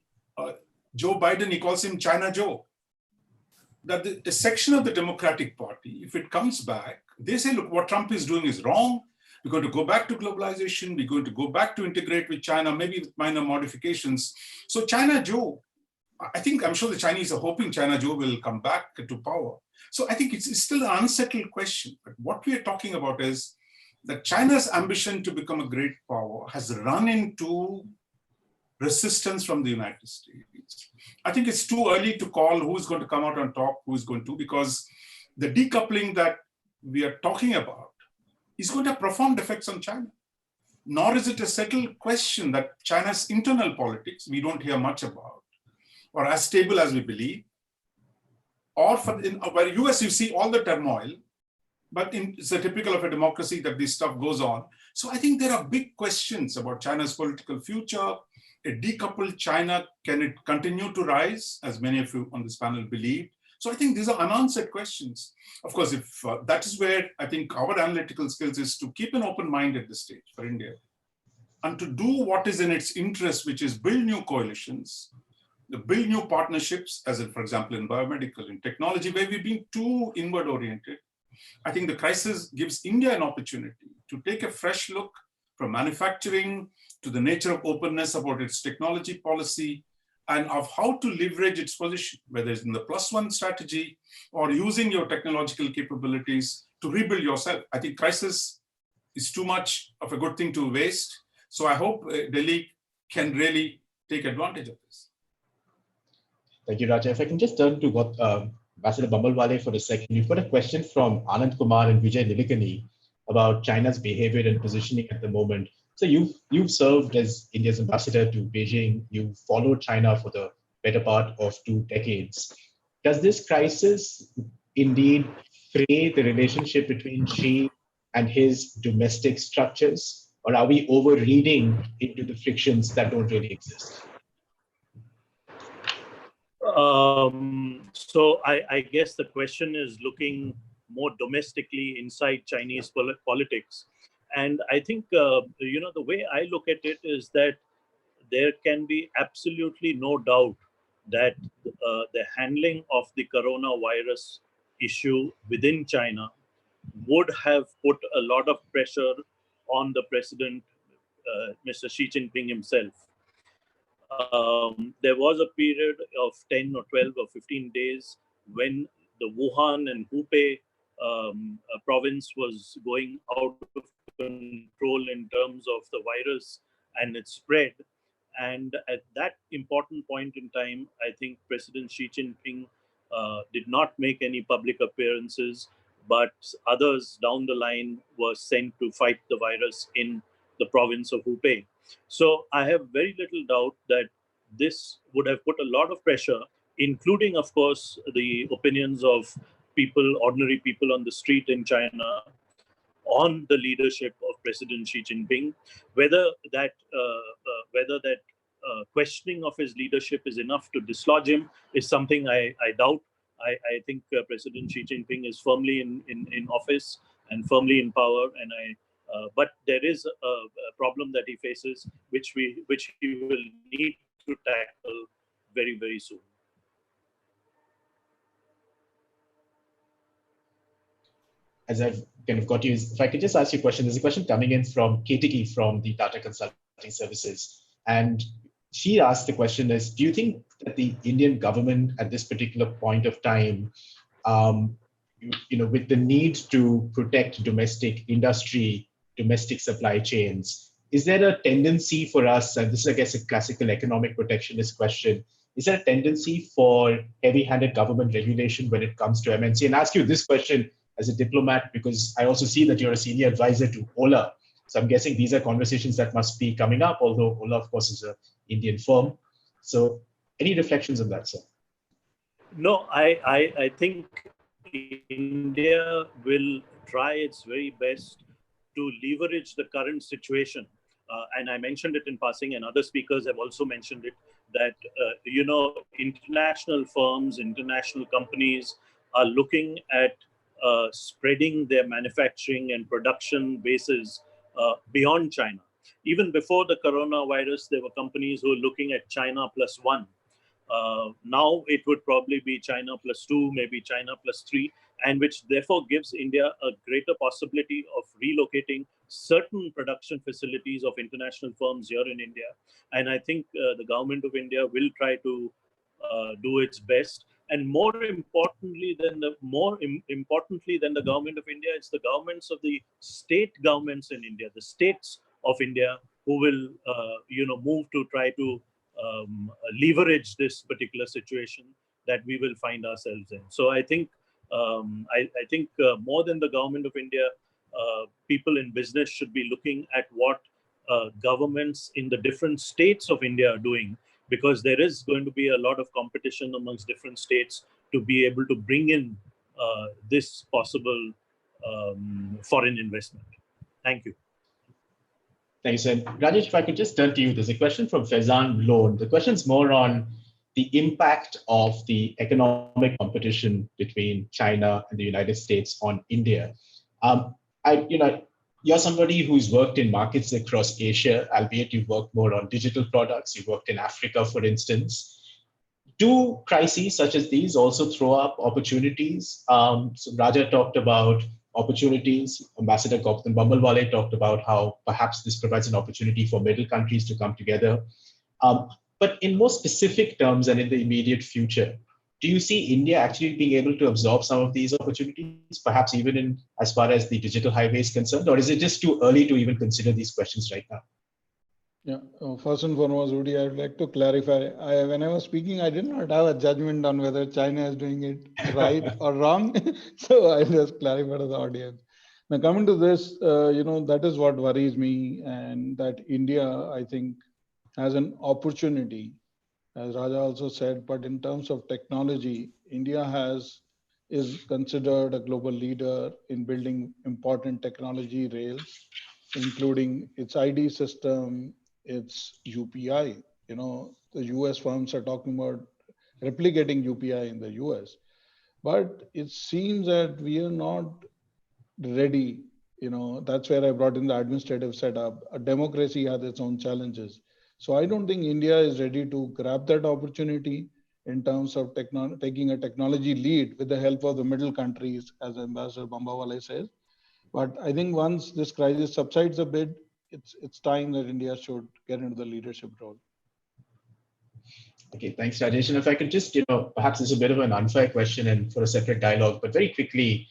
Joe Biden, he calls him China Joe. That the section of the Democratic Party, if it comes back, they say, look, what Trump is doing is wrong. We're going to go back to globalization. We're going to go back to integrate with China, maybe with minor modifications. So China Joe, I'm sure the Chinese are hoping China Joe will come back to power. So I think it's still an unsettled question. But what we are talking about is that China's ambition to become a great power has run into resistance from the United States. I think it's too early to call who's going to come out on top, who's going to, because the decoupling that we are talking about is going to have profound effects on China. Nor is it a settled question that China's internal politics, we don't hear much about, or as stable as we believe. Or where US, you see all the turmoil, but it's a typical of a democracy that this stuff goes on. So I think there are big questions about China's political future. A decoupled China, can it continue to rise, as many of you on this panel believe? So I think these are unanswered questions. Of course, if that is where I think our analytical skills is to keep an open mind at this stage for India and to do what is in its interest, which is build new coalitions, build new partnerships, as in, for example, in biomedical, in technology, where we've been too inward oriented. I think the crisis gives India an opportunity to take a fresh look from manufacturing to the nature of openness about its technology policy and of how to leverage its position, whether it's in the +1 strategy or using your technological capabilities to rebuild yourself. I think crisis is too much of a good thing to waste. So I hope Delhi can really take advantage of this. Thank you, Raja. If I can just turn to what Ambassador Bambalwale for a second. You've got a question from Anand Kumar and Vijay Nilikani about China's behavior and positioning at the moment. So you've served as India's ambassador to Beijing. You followed China for the better part of 2 decades. Does this crisis indeed fray the relationship between Xi and his domestic structures, or are we overreading into the frictions that don't really exist? So I guess the question is looking more domestically inside Chinese politics. And I think, the way I look at it is that there can be absolutely no doubt that the handling of the coronavirus issue within China would have put a lot of pressure on the president, Mr. Xi Jinping himself. There was a period of 10 or 12 or 15 days when the Wuhan and Hubei province was going out of control in terms of the virus and its spread. And at that important point in time, I think President Xi Jinping did not make any public appearances, but others down the line were sent to fight the virus in the province of Hubei. So I have very little doubt that this would have put a lot of pressure, including, of course, the opinions of people, ordinary people on the street in China, on the leadership of President Xi Jinping. Whether that questioning of his leadership is enough to dislodge him is something I doubt. I think President Xi Jinping is firmly in office and firmly in power, and but there is a problem that he faces, which he will need to tackle very, very soon. As I've kind of got you, if I could just ask you a question, there's a question coming in from Ketiki from the Tata Consulting Services. And she asked the question is, do you think that the Indian government at this particular point of time, with the need to protect domestic industry, domestic supply chains, is there a tendency for us, and this is, I guess, a classical economic protectionist question, is there a tendency for heavy-handed government regulation when it comes to MNC? And I ask you this question as a diplomat, because I also see that you're a senior advisor to Ola. So I'm guessing these are conversations that must be coming up, although Ola, of course, is an Indian firm. So any reflections on that, sir? No, I think India will try its very best to leverage the current situation. And I mentioned it in passing, and other speakers have also mentioned it, that, international firms, international companies are looking at spreading their manufacturing and production bases beyond China. Even before the coronavirus, there were companies who were looking at China +1. Now it would probably be China +2, maybe China +3, and which therefore gives India a greater possibility of relocating certain production facilities of international firms here in India. And I think the government of India will try to do its best. And more importantly than the government of India, it's the governments of the state governments in India, the states of India, who will move to try to leverage this particular situation that we will find ourselves in. So I think more than the government of India, people in business should be looking at what governments in the different states of India are doing, because there is going to be a lot of competition amongst different states to be able to bring in this possible foreign investment. Thank you. Thanks, and Rajesh, if I could just turn to you, there's a question from Faizan Loan. The question's more on the impact of the economic competition between China and the United States on India. You're somebody who's worked in markets across Asia, albeit you've worked more on digital products. You've worked in Africa, for instance. do crises such as these also throw up opportunities? So Raja talked about opportunities. Ambassador Gautam Bambalwale talked about how perhaps this provides an opportunity for middle countries to come together. Um, but in more specific terms and in the immediate future, do you see India actually being able to absorb some of these opportunities, perhaps even in as far as the digital highway is concerned, or is it just too early to even consider these questions right now? Yeah, first and foremost, Rudy, I would like to clarify. When I was speaking, I did not have a judgment on whether China is doing it right or wrong. So I just clarify to the audience. Now, coming to this, that is what worries me, and that India, I think, has an opportunity, as Raja also said. But in terms of technology, India is considered a global leader in building important technology rails, including its ID system, its UPI. The US firms are talking about replicating UPI in the US, but it seems that we are not ready. That's where I brought in the administrative setup. A democracy has its own challenges. So I don't think India is ready to grab that opportunity in terms of taking a technology lead with the help of the middle countries, as Ambassador Bambawale says. But I think once this crisis subsides a bit, it's time that India should get into the leadership role. Okay, thanks, Rajesh. And if I could just, perhaps it's a bit of an unfair question and for a separate dialogue, but very quickly,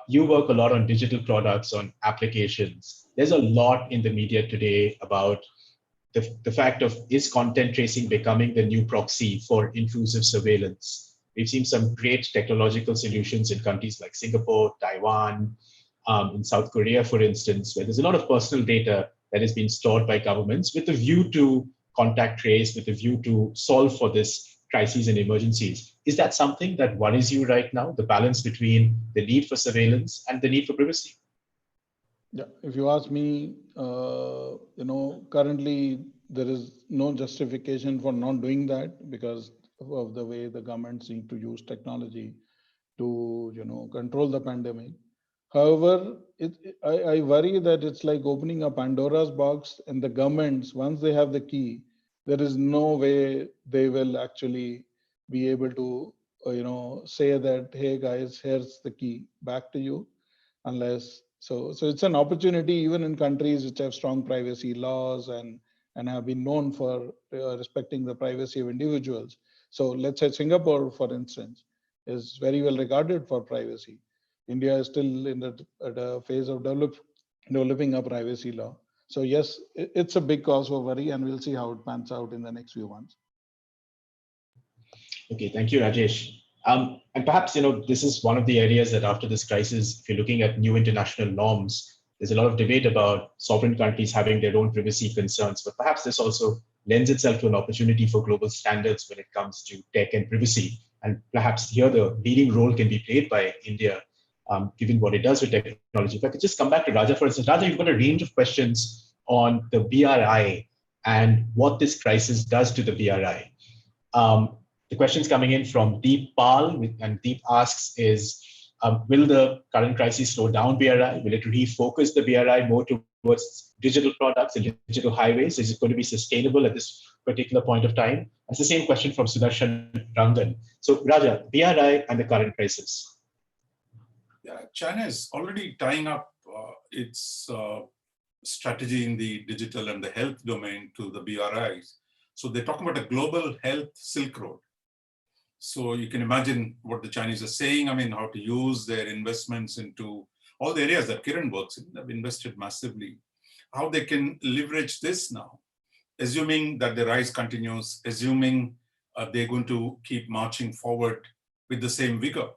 you work a lot on digital products, on applications. There's a lot in the media today about the fact of, is content tracing becoming the new proxy for intrusive surveillance? We've seen some great technological solutions in countries like Singapore, Taiwan, in South Korea, for instance, where there's a lot of personal data that has been stored by governments with a view to contact trace, with a view to solve for this crises and emergencies. Is that something that worries you right now, the balance between the need for surveillance and the need for privacy? Yeah, if you ask me, currently there is no justification for not doing that because of the way the governments need to use technology to, control the pandemic. However, I worry that it's like opening a Pandora's box, and the governments, once they have the key, there is no way they will actually be able to, say that, hey guys, here's the key, back to you, unless so it's an opportunity even in countries which have strong privacy laws and have been known for respecting the privacy of individuals. So let's say Singapore, for instance, is very well regarded for privacy. India is still at a phase of developing a privacy law. So yes, it's a big cause for worry, and we'll see how it pans out in the next few months. Okay, thank you, Rajesh. And perhaps, this is one of the areas that after this crisis, if you're looking at new international norms, there's a lot of debate about sovereign countries having their own privacy concerns, but perhaps this also lends itself to an opportunity for global standards when it comes to tech and privacy. And perhaps here the leading role can be played by India, given what it does with technology. If I could just come back to Raja for instance. Raja, you've got a range of questions on the BRI and what this crisis does to the BRI. The questions coming in from Deep Pal, and Deep asks is, will the current crisis slow down BRI? Will it refocus the BRI more towards digital products and digital highways? Is it going to be sustainable at this particular point of time? That's the same question from Sudarshan Rangan. So Raja, BRI and the current crisis. Yeah, China is already tying up its strategy in the digital and the health domain to the BRIs. So they're talking about a global health Silk Road. So you can imagine what the Chinese are saying, how to use their investments into all the areas that Kiran works in. They've invested massively. How they can leverage this now, assuming that the rise continues, assuming they're going to keep marching forward with the same vigor.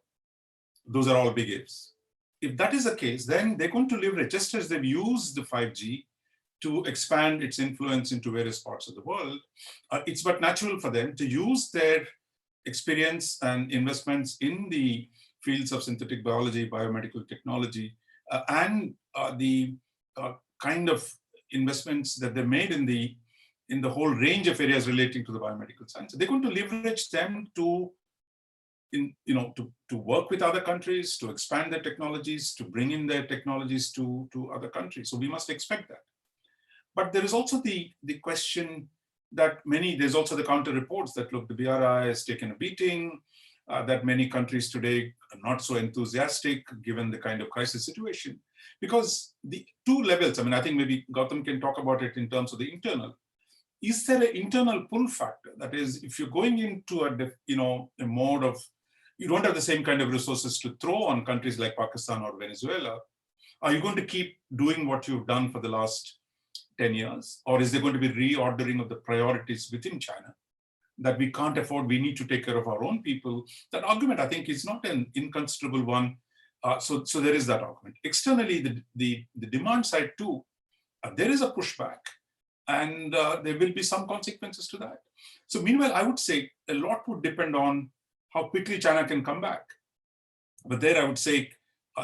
Those are all big ifs. If that is the case, then they're going to leverage, just as they've used the 5G to expand its influence into various parts of the world, it's but natural for them to use their experience and investments in the fields of synthetic biology, biomedical technology, and the kind of investments that they made in the whole range of areas relating to the biomedical science. They're going to leverage them to work with other countries, to expand their technologies, to bring in their technologies to other countries. So we must expect that. But there is also the question that there's also the counter reports that, look, the BRI has taken a beating, that many countries today are not so enthusiastic given the kind of crisis situation. Because the two levels, I mean, I think maybe Gautam can talk about it in terms of the internal. Is there an internal pull factor? That is, if you're going into a mode of, you don't have the same kind of resources to throw on countries like Pakistan or Venezuela, are you going to keep doing what you've done for the last 10 years? Or is there going to be reordering of the priorities within China that we can't afford, we need to take care of our own people? That argument, I think, is not an inconsiderable one. So there is that argument. Externally, the demand side too, there is a pushback, and there will be some consequences to that. So meanwhile, I would say a lot would depend on how quickly China can come back. But there I would say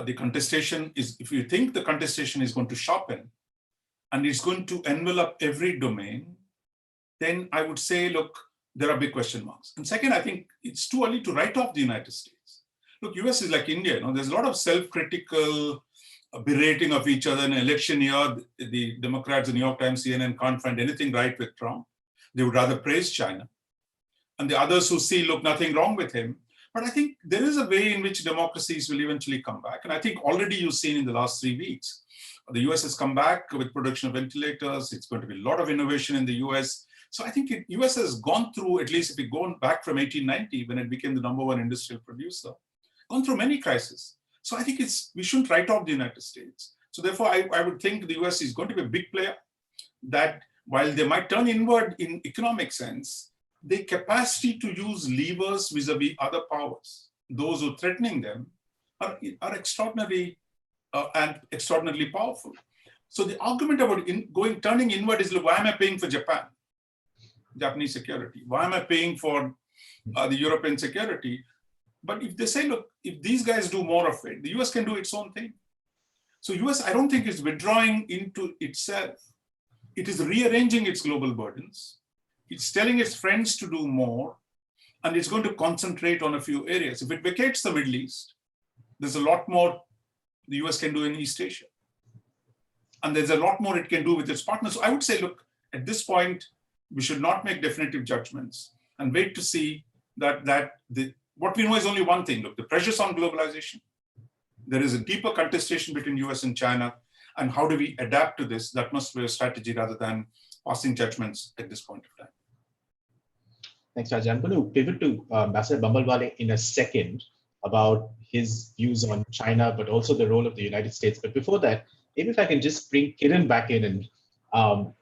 the contestation is, if you think the contestation is going to sharpen and it's going to envelop every domain, then I would say, look, there are big question marks. And second, I think it's too early to write off the United States. Look, US is like India, there's a lot of self-critical berating of each other. In an election year, the Democrats, the New York Times, CNN can't find anything right with Trump. They would rather praise China. And the others who see, look, nothing wrong with him. But I think there is a way in which democracies will eventually come back. And I think already you've seen in the last 3 weeks, the US has come back with production of ventilators. It's going to be a lot of innovation in the US. So I think US has gone through, at least if we go back from 1890, when it became the #1 industrial producer, gone through many crises. So I think we shouldn't write off the United States. So therefore, I would think the US is going to be a big player, that while they might turn inward in economic sense, the capacity to use levers vis-a-vis other powers, those who are threatening them, are extraordinary and extraordinarily powerful. So the argument about turning inward is, look, why am I paying for Japanese security? Why am I paying for the European security? But if they say, look, if these guys do more of it, the US can do its own thing. So US, I don't think is withdrawing into itself. It is rearranging its global burdens. It's telling its friends to do more, and it's going to concentrate on a few areas. If it vacates the Middle East, there's a lot more the US can do in East Asia. And there's a lot more it can do with its partners. So I would say, look, at this point, we should not make definitive judgments and wait to see what we know is only one thing. Look, the pressures on globalization. There is a deeper contestation between US and China. And how do we adapt to this? That must be a strategy rather than passing judgments at this point of time. Thanks, Raj. I'm going to pivot to Ambassador Bambalwale in a second about his views on China, but also the role of the United States. But before that, maybe if I can just bring Kiran back in, and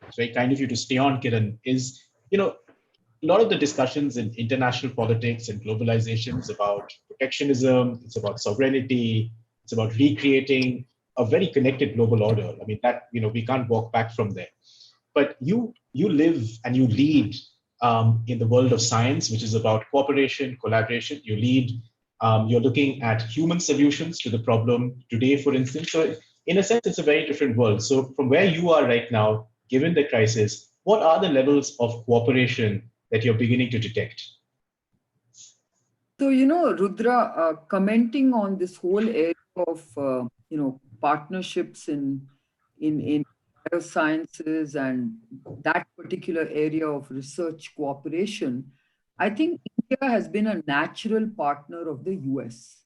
it's very kind of you to stay on, Kiran, is, a lot of the discussions in international politics and globalization is about protectionism, it's about sovereignty, it's about recreating a very connected global order. I mean, that, we can't walk back from there. But you live and you lead in the world of science, which is about cooperation, collaboration. You lead, you're looking at human solutions to the problem today, for instance. So in a sense, it's a very different world. So from where you are right now, given the crisis, what are the levels of cooperation that you're beginning to detect? So, Rudra, commenting on this whole area of, partnerships in biosciences and that particular area of research cooperation, I think India has been a natural partner of the US.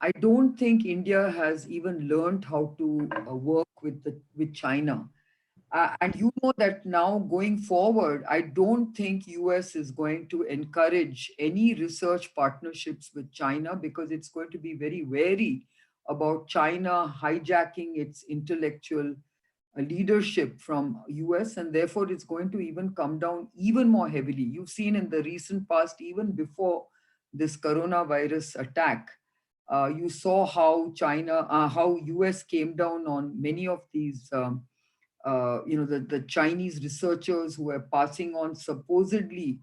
I don't think India has even learned how to work with China. And you know that now going forward, I don't think US is going to encourage any research partnerships with China, because it's going to be very wary about China hijacking its intellectual leadership from US, and therefore it's going to even come down even more heavily. You've seen in the recent past, even before this coronavirus attack, you saw how how US came down on many of these the Chinese researchers who were passing on supposedly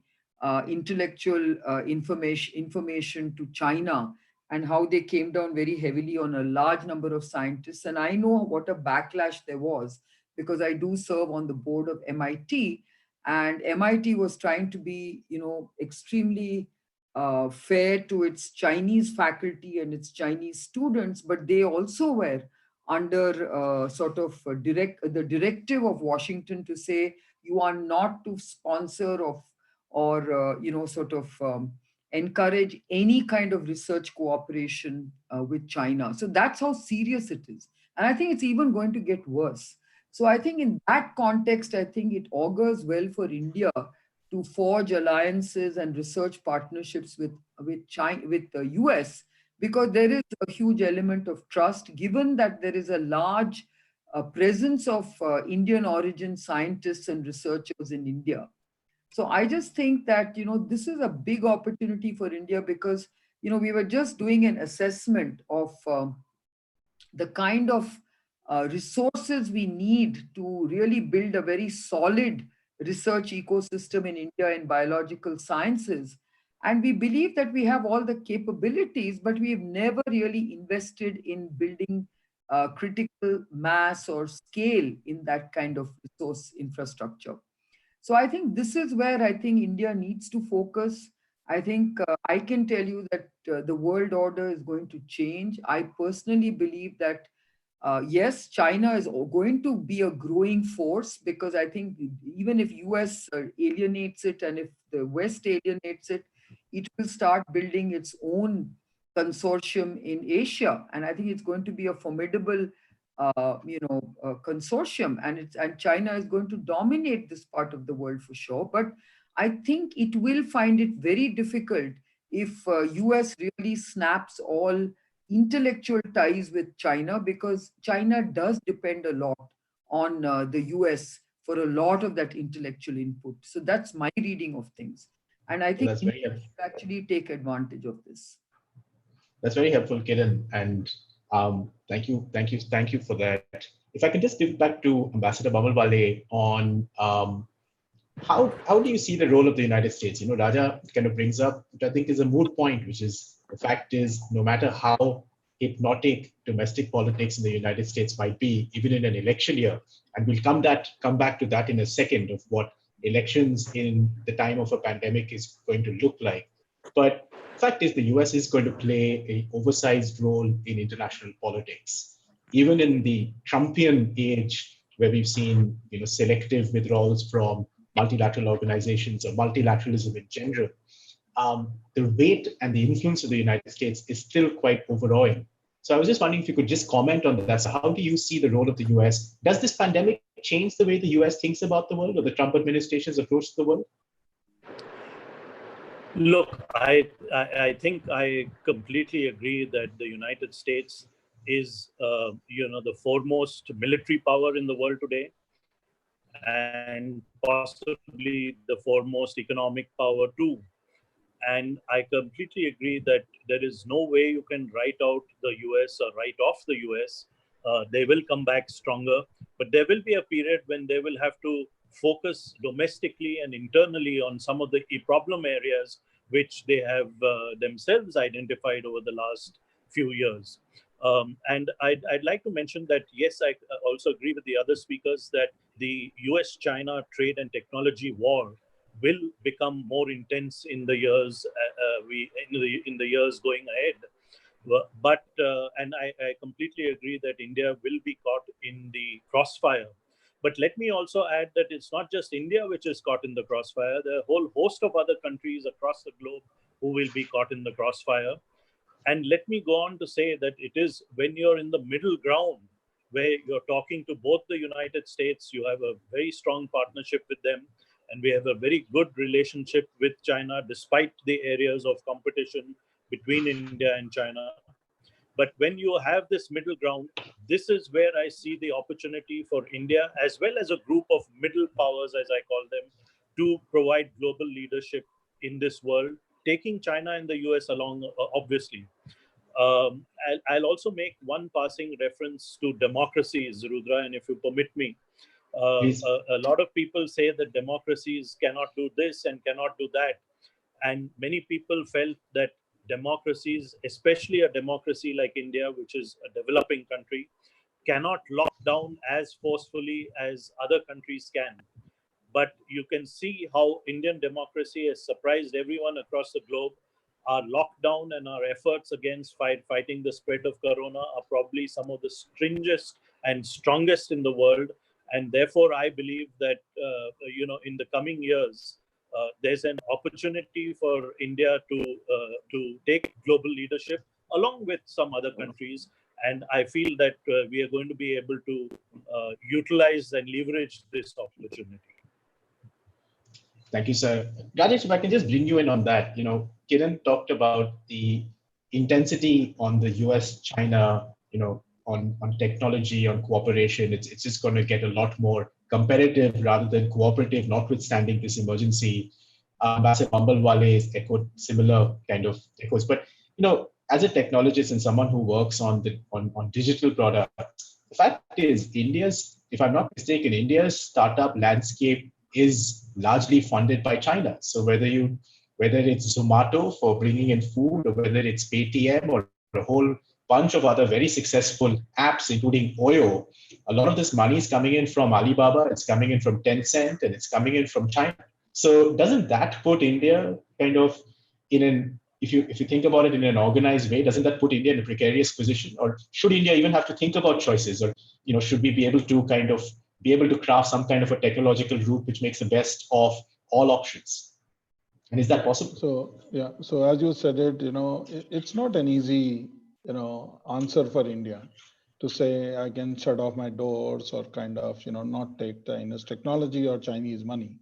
intellectual information to China, and how they came down very heavily on a large number of scientists. And I know what a backlash there was, because I do serve on the board of MIT, and MIT was trying to be, extremely fair to its Chinese faculty and its Chinese students, but they also were under the directive of Washington to say you are not to sponsor or encourage any kind of research cooperation with China. So that's how serious it is. And I think it's even going to get worse. So I think in that context, I think it augurs well for India to forge alliances and research partnerships with China, with the US, because there is a huge element of trust, given that there is a large presence of Indian origin scientists and researchers in India. So I just think that, this is a big opportunity for India because, we were just doing an assessment of the kind of resources we need to really build a very solid research ecosystem in India in biological sciences. And we believe that we have all the capabilities, but we've never really invested in building critical mass or scale in that kind of resource infrastructure. So I think this is where I think India needs to focus. I think I can tell you that the world order is going to change. I personally believe that yes, China is going to be a growing force, because I think even if US alienates it and if the West alienates it, it will start building its own consortium in Asia, and I think it's going to be a formidable consortium, and China is going to dominate this part of the world for sure. But I think it will find it very difficult if US really snaps all intellectual ties with China, because China does depend a lot on the US for a lot of that intellectual input. So that's my reading of things, and I Well, think that's India very helpful. should actually take advantage of this. That's very helpful, Kiran, and thank you for that. If I can just give back to Ambassador Bamalwale on how do you see the role of the United States? Raja kind of brings up, which I think is a moot point, which is the fact is no matter how hypnotic domestic politics in the United States might be, even in an election year, and we'll come back to that in a second of what elections in the time of a pandemic is going to look like. But the fact is the US is going to play an oversized role in international politics. Even in the Trumpian age, where we've seen selective withdrawals from multilateral organizations or multilateralism in general, the weight and the influence of the United States is still quite overawing. So I was just wondering if you could just comment on that. So how do you see the role of the US? Does this pandemic change the way the US thinks about the world, or the Trump administration's approach to the world? Look, I think I completely agree that the United States is, the foremost military power in the world today, and possibly the foremost economic power too. And I completely agree that there is no way you can write out the US or write off the US. They will come back stronger, but there will be a period when they will have to focus domestically and internally on some of the problem areas which they have themselves identified over the last few years. And I'd like to mention that, yes, I also agree with the other speakers that the US-China trade and technology war will become more intense in the years in the years going ahead. But and I completely agree that India will be caught in the crossfire. But let me also add that it's not just India which is caught in the crossfire. There are a whole host of other countries across the globe who will be caught in the crossfire. And let me go on to say that it is when you're in the middle ground, where you're talking to both the United States, you have a very strong partnership with them, and we have a very good relationship with China, despite the areas of competition between India and China. But when you have this middle ground, this is where I see the opportunity for India, as well as a group of middle powers, as I call them, to provide global leadership in this world, taking China and the US along, obviously. I'll also make one passing reference to democracies, Rudra, and if you permit me. A lot of people say that democracies cannot do this and cannot do that. And many people felt that democracies, especially a democracy like India, which is a developing country, cannot lock down as forcefully as other countries can. But you can see how Indian democracy has surprised everyone across the globe. our lockdown and our efforts against fighting the spread of corona are probably some of the stringest and strongest in the world. And therefore, I believe that, in the coming years, there's an opportunity for India to take global leadership along with some other countries. And I feel that we are going to be able to utilize and leverage this opportunity. Thank you, sir. Rajesh, if I can just bring you in on that. Kiran talked about the intensity on the US-China, on technology, on cooperation. It's just going to get a lot more competitive rather than cooperative, notwithstanding this emergency. Ambassador Mambalwale echoed similar kind of echoes. But, as a technologist and someone who works on digital products, the fact is if I'm not mistaken, India's startup landscape is largely funded by China. So whether it's Zomato for bringing in food, or whether it's Paytm or a whole bunch of other very successful apps, including Oyo, a lot of this money is coming in from Alibaba, it's coming in from Tencent, and it's coming in from China. So doesn't that put India kind of if you think about it in an organized way, doesn't that put India in a precarious position? Or should India even have to think about choices? Or, should we be able to craft some kind of a technological route which makes the best of all options? And is that possible? So as you said it, it's not an easy, answer for India to say I can shut off my doors or kind of, not take Chinese technology or Chinese money.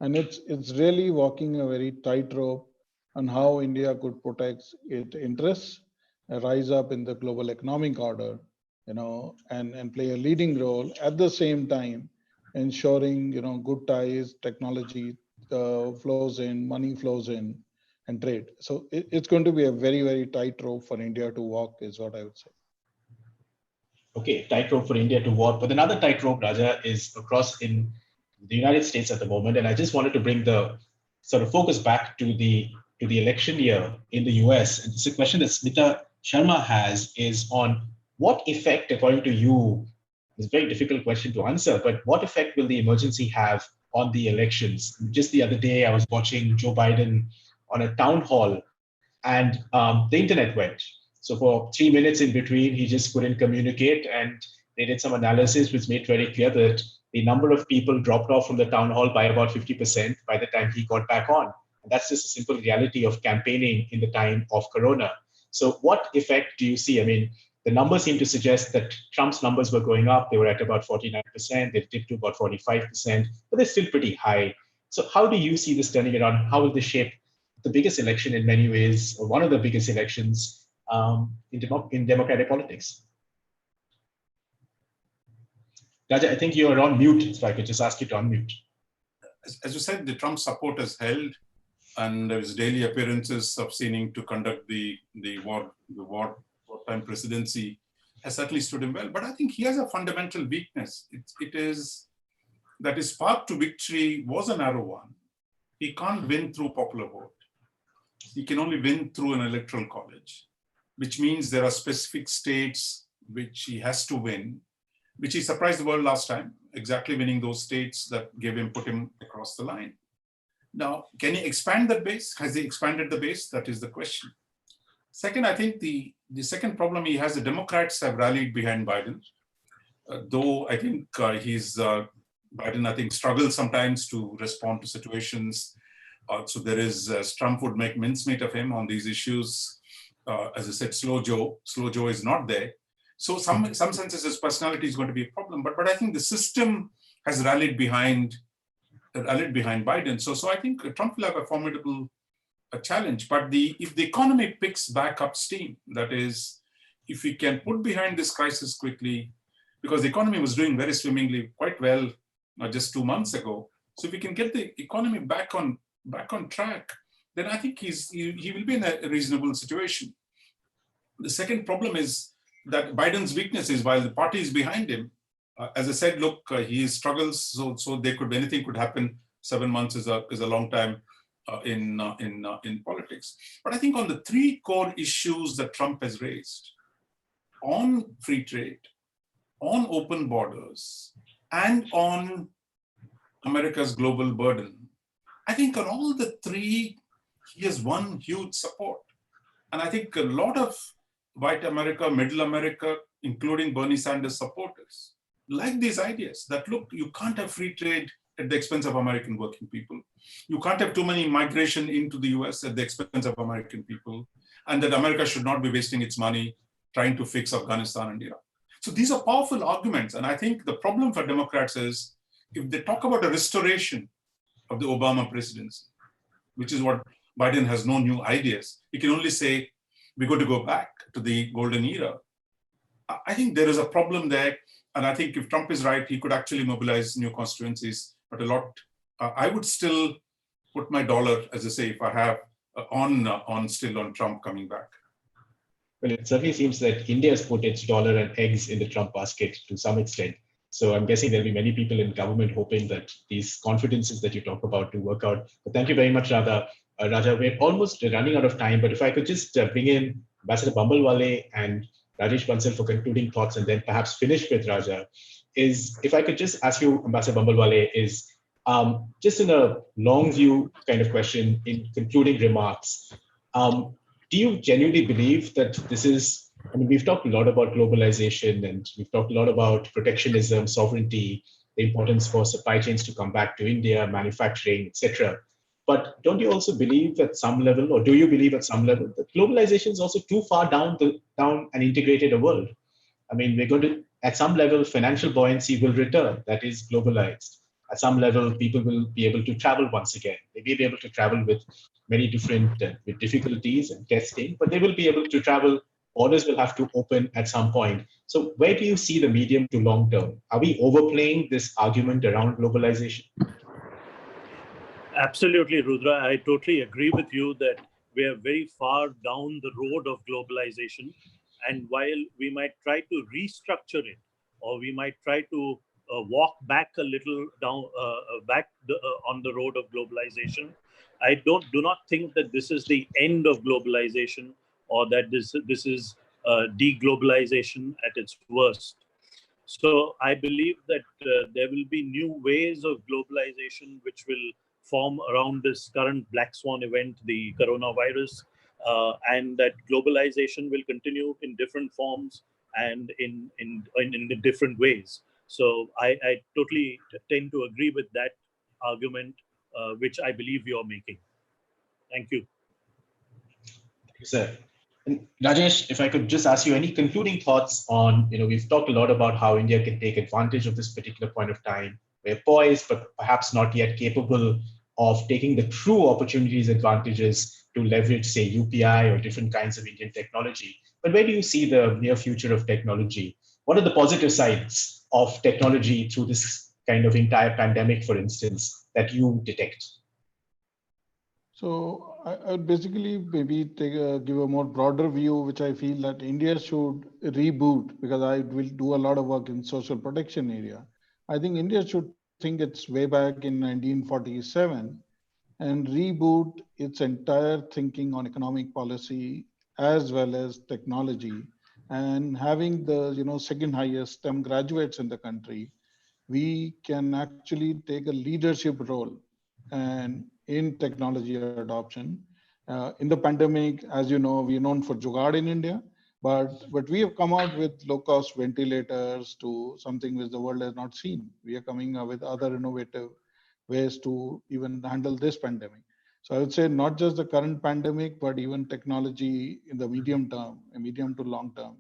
And it's really walking a very tightrope on how India could protect its interests, rise up in the global economic order, and play a leading role at the same time, ensuring, good ties, technology flows in, money flows in, and trade. So it's going to be a very, very tight rope for India to walk, is what I would say. Okay, tightrope for India to walk. But another tightrope, Raja, is across in the United States at the moment. And I just wanted to bring the sort of focus back to the election year in the US. And it's a question that Smita Sharma has is on what effect, according to you, it's a very difficult question to answer, but what effect will the emergency have on the elections? Just the other day, I was watching Joe Biden on a town hall, and the internet went. So for 3 minutes in between, he just couldn't communicate, and they did some analysis which made very clear that the number of people dropped off from the town hall by about 50% by the time he got back on. And that's just a simple reality of campaigning in the time of Corona. So what effect do you see? I mean, the numbers seem to suggest that Trump's numbers were going up. They were at about 49%. They dipped to about 45%, but they're still pretty high. So how do you see this turning around? How will this shape the biggest election in many ways, or one of the biggest elections in democratic politics? Raja, I think you are on mute, so I could just ask you to unmute. As you said, the Trump support has held, and his daily appearances of seeming to conduct the wartime presidency has certainly stood him well. But I think he has a fundamental weakness. It is that his path to victory was a narrow one. He can't win through popular vote. He can only win through an electoral college, which means there are specific states which he has to win, which he surprised the world last time, exactly winning those states that put him across the line. Now, can he expand that base? Has he expanded the base? That is the question. Second, I think the second problem he has, the Democrats have rallied behind Biden, though I think Biden, I think, struggles sometimes to respond to situations. So there is, Trump would make mincemeat of him on these issues. As I said, slow Joe is not there. So some senses his personality is going to be a problem, but I think the system has rallied behind Biden. So I think Trump will have a formidable challenge. But if the economy picks back up steam, that is, if we can put behind this crisis quickly, because the economy was doing very swimmingly quite well just 2 months ago. So if we can get the economy back on track, then I think he will be in a reasonable situation. The second problem is that Biden's weakness is, while the party is behind him, as I said, look, he struggles, so anything could happen. 7 months is a long time in politics. But I think on the three core issues that Trump has raised, on free trade, on open borders, and on America's global burden, I think on all the three, he has won huge support. And I think a lot of white America, middle America, including Bernie Sanders supporters, like these ideas that, look, you can't have free trade at the expense of American working people. You can't have too many migration into the US at the expense of American people, and that America should not be wasting its money trying to fix Afghanistan and Iraq. So these are powerful arguments. And I think the problem for Democrats is if they talk about a restoration of the Obama presidency, which is what Biden has no new ideas, he can only say, we're going to go back to the golden era. I think there is a problem there. And I think if Trump is right, he could actually mobilize new constituencies, but a lot, I would still put my dollar, as I say, if I have still on Trump coming back. Well, it certainly seems that India has put its dollar and eggs in the Trump basket to some extent. So I'm guessing there'll be many people in government hoping that these confidences that you talk about to work out. But thank you very much, Raja. We're almost running out of time, but if I could just bring in Ambassador Bambalwale and Rajesh Bansal for concluding thoughts and then perhaps finish with Raja, is if I could just ask you, Ambassador Bambalwale, is just in a long view kind of question in concluding remarks, do you genuinely believe that this is, I mean, we've talked a lot about globalization and we've talked a lot about protectionism, sovereignty, the importance for supply chains to come back to India, manufacturing, etc. But don't you also believe at some level, or do you believe at some level, that globalization is also too far down an integrated world? I mean, we're going to, at some level, financial buoyancy will return, that is globalized. At some level, people will be able to travel once again. They may be able to travel with many different with difficulties and testing, but they will be able to travel. Borders will have to open at some point. So where do you see the medium to long term? Are we overplaying this argument around globalization? Absolutely, Rudra. I totally agree with you that we are very far down the road of globalization. And while we might try to restructure it, or we might try to walk back a little down, on the road of globalization, I do not think that this is the end of globalization, or that this is deglobalization at its worst. So I believe that there will be new ways of globalization which will form around this current black swan event, the coronavirus, and that globalization will continue in different forms and in different ways. So I totally tend to agree with that argument, which I believe you're making. Thank you. Thank you, sir. And Rajesh, if I could just ask you any concluding thoughts on, we've talked a lot about how India can take advantage of this particular point of time. We're poised, but perhaps not yet capable of taking the true opportunities, advantages to leverage, say, UPI or different kinds of Indian technology. But where do you see the near future of technology? What are the positive sides of technology through this kind of entire pandemic, for instance, that you detect? So I would basically maybe give a more broader view, which I feel that India should reboot, because I will do a lot of work in social protection area. I think India should think its way back in 1947 and reboot its entire thinking on economic policy as well as technology. And having the second highest STEM graduates in the country, we can actually take a leadership role and in technology adoption. In the pandemic, as you know, we are known for jugaad in India, but we have come out with low-cost ventilators to something which the world has not seen. We are coming up with other innovative ways to even handle this pandemic. So I would say not just the current pandemic, but even technology in the medium term, medium to long term.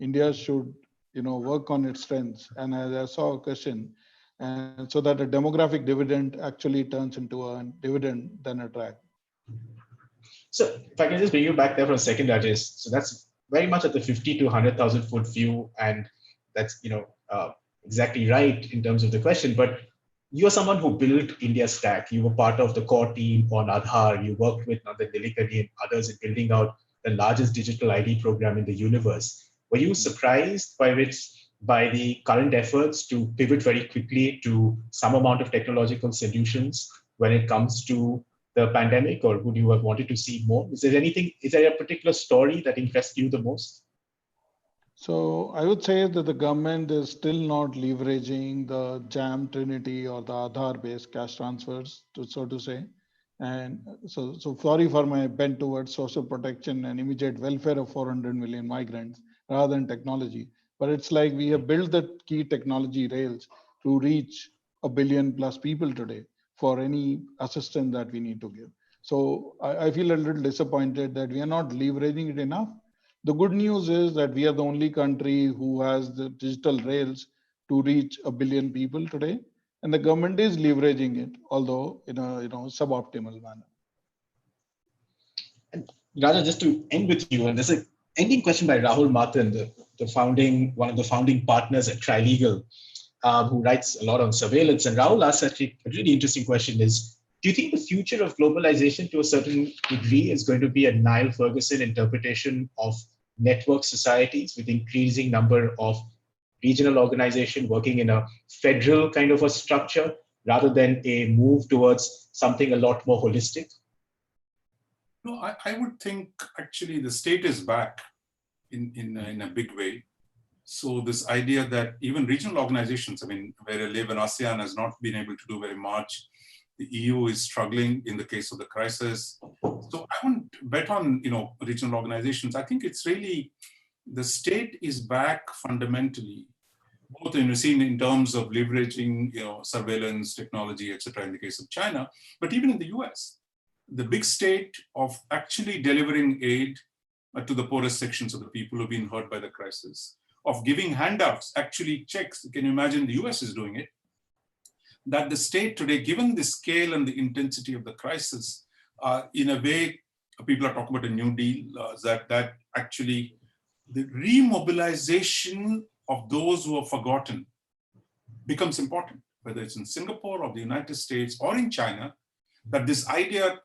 India should, work on its strengths. And as I saw a question, and so that a demographic dividend actually turns into a dividend than a drag. So if I can just bring you back there for a second, Rajesh. So that's very much at the 50 to 100,000 foot view, and that's exactly right in terms of the question. But you're someone who built India Stack. You were part of the core team on Aadhaar. You worked with Nandan Nilekani and others in building out the largest digital ID program in the universe. Were you surprised by the current efforts to pivot very quickly to some amount of technological solutions when it comes to the pandemic, or would you have wanted to see more? Is there a particular story that impressed you the most? So I would say that the government is still not leveraging the JAM Trinity or the Aadhaar-based cash transfers, so to say. And so sorry for my bent towards social protection and immediate welfare of 400 million migrants rather than technology. But it's like we have built the key technology rails to reach a billion plus people today for any assistance that we need to give. So I feel a little disappointed that we are not leveraging it enough. The good news is that we are the only country who has the digital rails to reach a billion people today, and the government is leveraging it, although in a suboptimal manner. And Raja, just to end with you, and there's an ending question by Rahul Martin, one of the founding partners at Trilegal, who writes a lot on surveillance. And Rahul asks actually a really interesting question is, do you think the future of globalization to a certain degree is going to be a Niall Ferguson interpretation of network societies with increasing number of regional organization working in a federal kind of a structure rather than a move towards something a lot more holistic? No, I would think actually the state is back in a big way. So this idea that even regional organizations, I mean, where I live in ASEAN has not been able to do very much. The EU is struggling in the case of the crisis. So I wouldn't bet on, regional organizations. I think it's really the state is back fundamentally, both in terms of leveraging, surveillance technology, etc. in the case of China, but even in the US, the big state of actually delivering aid to the poorest sections of the people who've been hurt by the crisis, of giving handouts, actually checks. Can you imagine the US is doing it? That the state today, given the scale and the intensity of the crisis, in a way, people are talking about a New Deal, that actually the remobilization of those who are forgotten becomes important, whether it's in Singapore or the United States or in China, that this idea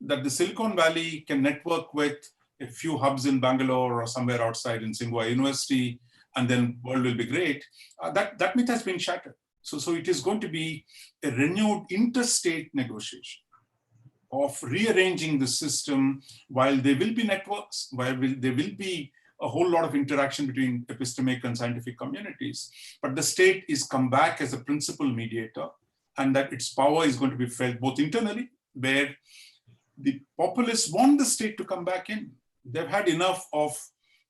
that the Silicon Valley can network with a few hubs in Bangalore or somewhere outside in Tsinghua University, and then world will be great, that myth has been shattered. So it is going to be a renewed interstate negotiation of rearranging the system. While there will be networks, there will be a whole lot of interaction between epistemic and scientific communities, but the state is come back as a principal mediator, and that its power is going to be felt both internally, where the populists want the state to come back in. They've had enough of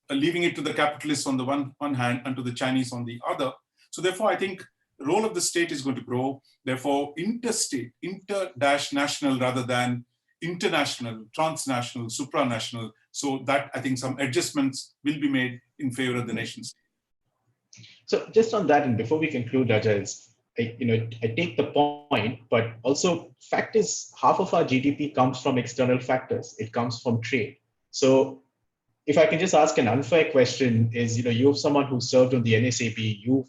leaving it to the capitalists on the one hand and to the Chinese on the other. So therefore, I think the role of the state is going to grow. Therefore, interstate, inter-national rather than international, transnational, supranational. So that I think some adjustments will be made in favor of the nation state. So just on that, and before we conclude, Raja, I take the point, but also fact is half of our GDP comes from external factors. It comes from trade. So if I can just ask an unfair question is, you're someone who served on the NSAB, you've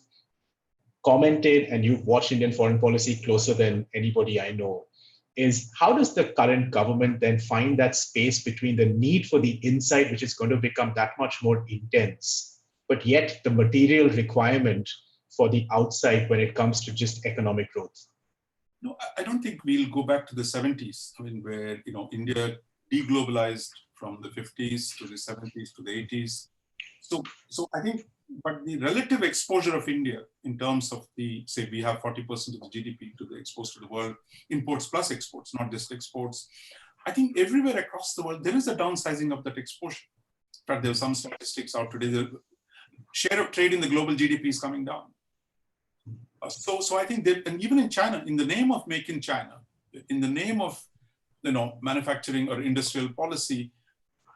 commented and you've watched Indian foreign policy closer than anybody I know, is how does the current government then find that space between the need for the insight, which is going to become that much more intense, but yet the material requirement for the outside when it comes to just economic growth? No, I don't think we'll go back to the 70s. I mean, where India deglobalized from the 50s to the 70s to the 80s. So I think, but the relative exposure of India in terms of say we have 40% of the GDP to the exposed to the world, imports plus exports, not just exports. I think everywhere across the world, there is a downsizing of that exposure. In fact, there are some statistics out today. The share of trade in the global GDP is coming down. So I think that, and even in China, in the name of Make in China, in the name of manufacturing or industrial policy,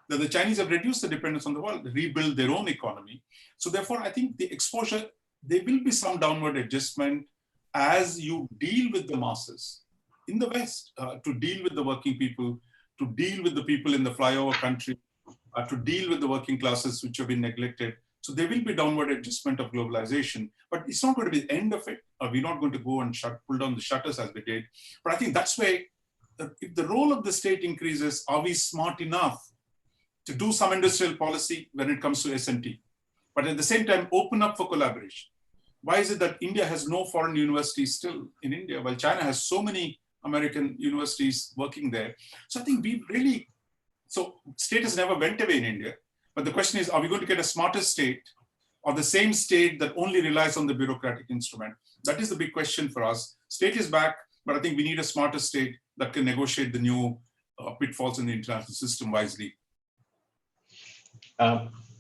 that the Chinese have reduced the dependence on the world, rebuild their own economy. So therefore, I think the exposure, there will be some downward adjustment as you deal with the masses in the West, to deal with the working people, to deal with the people in the flyover country, to deal with the working classes which have been neglected. So there will be downward adjustment of globalization, but it's not going to be the end of it. We're not going to go and pull down the shutters as we did. But I think that's where, if the role of the state increases, are we smart enough to do some industrial policy when it comes to S&T, but at the same time open up for collaboration? Why is it that India has no foreign universities still in India, while China has so many American universities working there? So I think so state has never went away in India, but the question is, are we going to get a smarter state or the same state that only relies on the bureaucratic instrument? That is the big question for us. State is back, but I think we need a smarter state that can negotiate the new pitfalls in the international system wisely.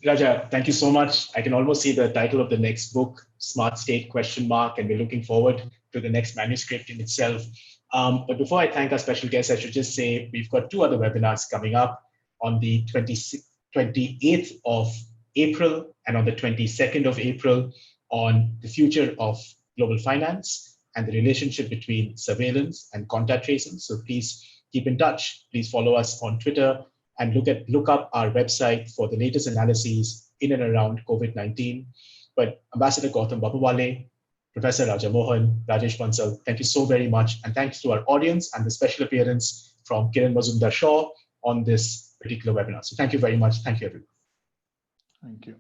Raja, thank you so much. I can almost see the title of the next book, Smart State ? And we're looking forward to the next manuscript in itself. But before I thank our special guests, I should just say we've got 2 other webinars coming up on the 28th of April and on the 22nd of April on the future of global finance and the relationship between surveillance and contact tracing. So please keep in touch. Please follow us on Twitter and look up our website for the latest analyses in and around COVID-19. But Ambassador Gautam Babawale, Professor Raja Mohan, Rajesh Bansal, thank you so very much. And thanks to our audience and the special appearance from Kiran Mazumdar Shaw on this particular webinar. So thank you very much. Thank you, everyone. Thank you.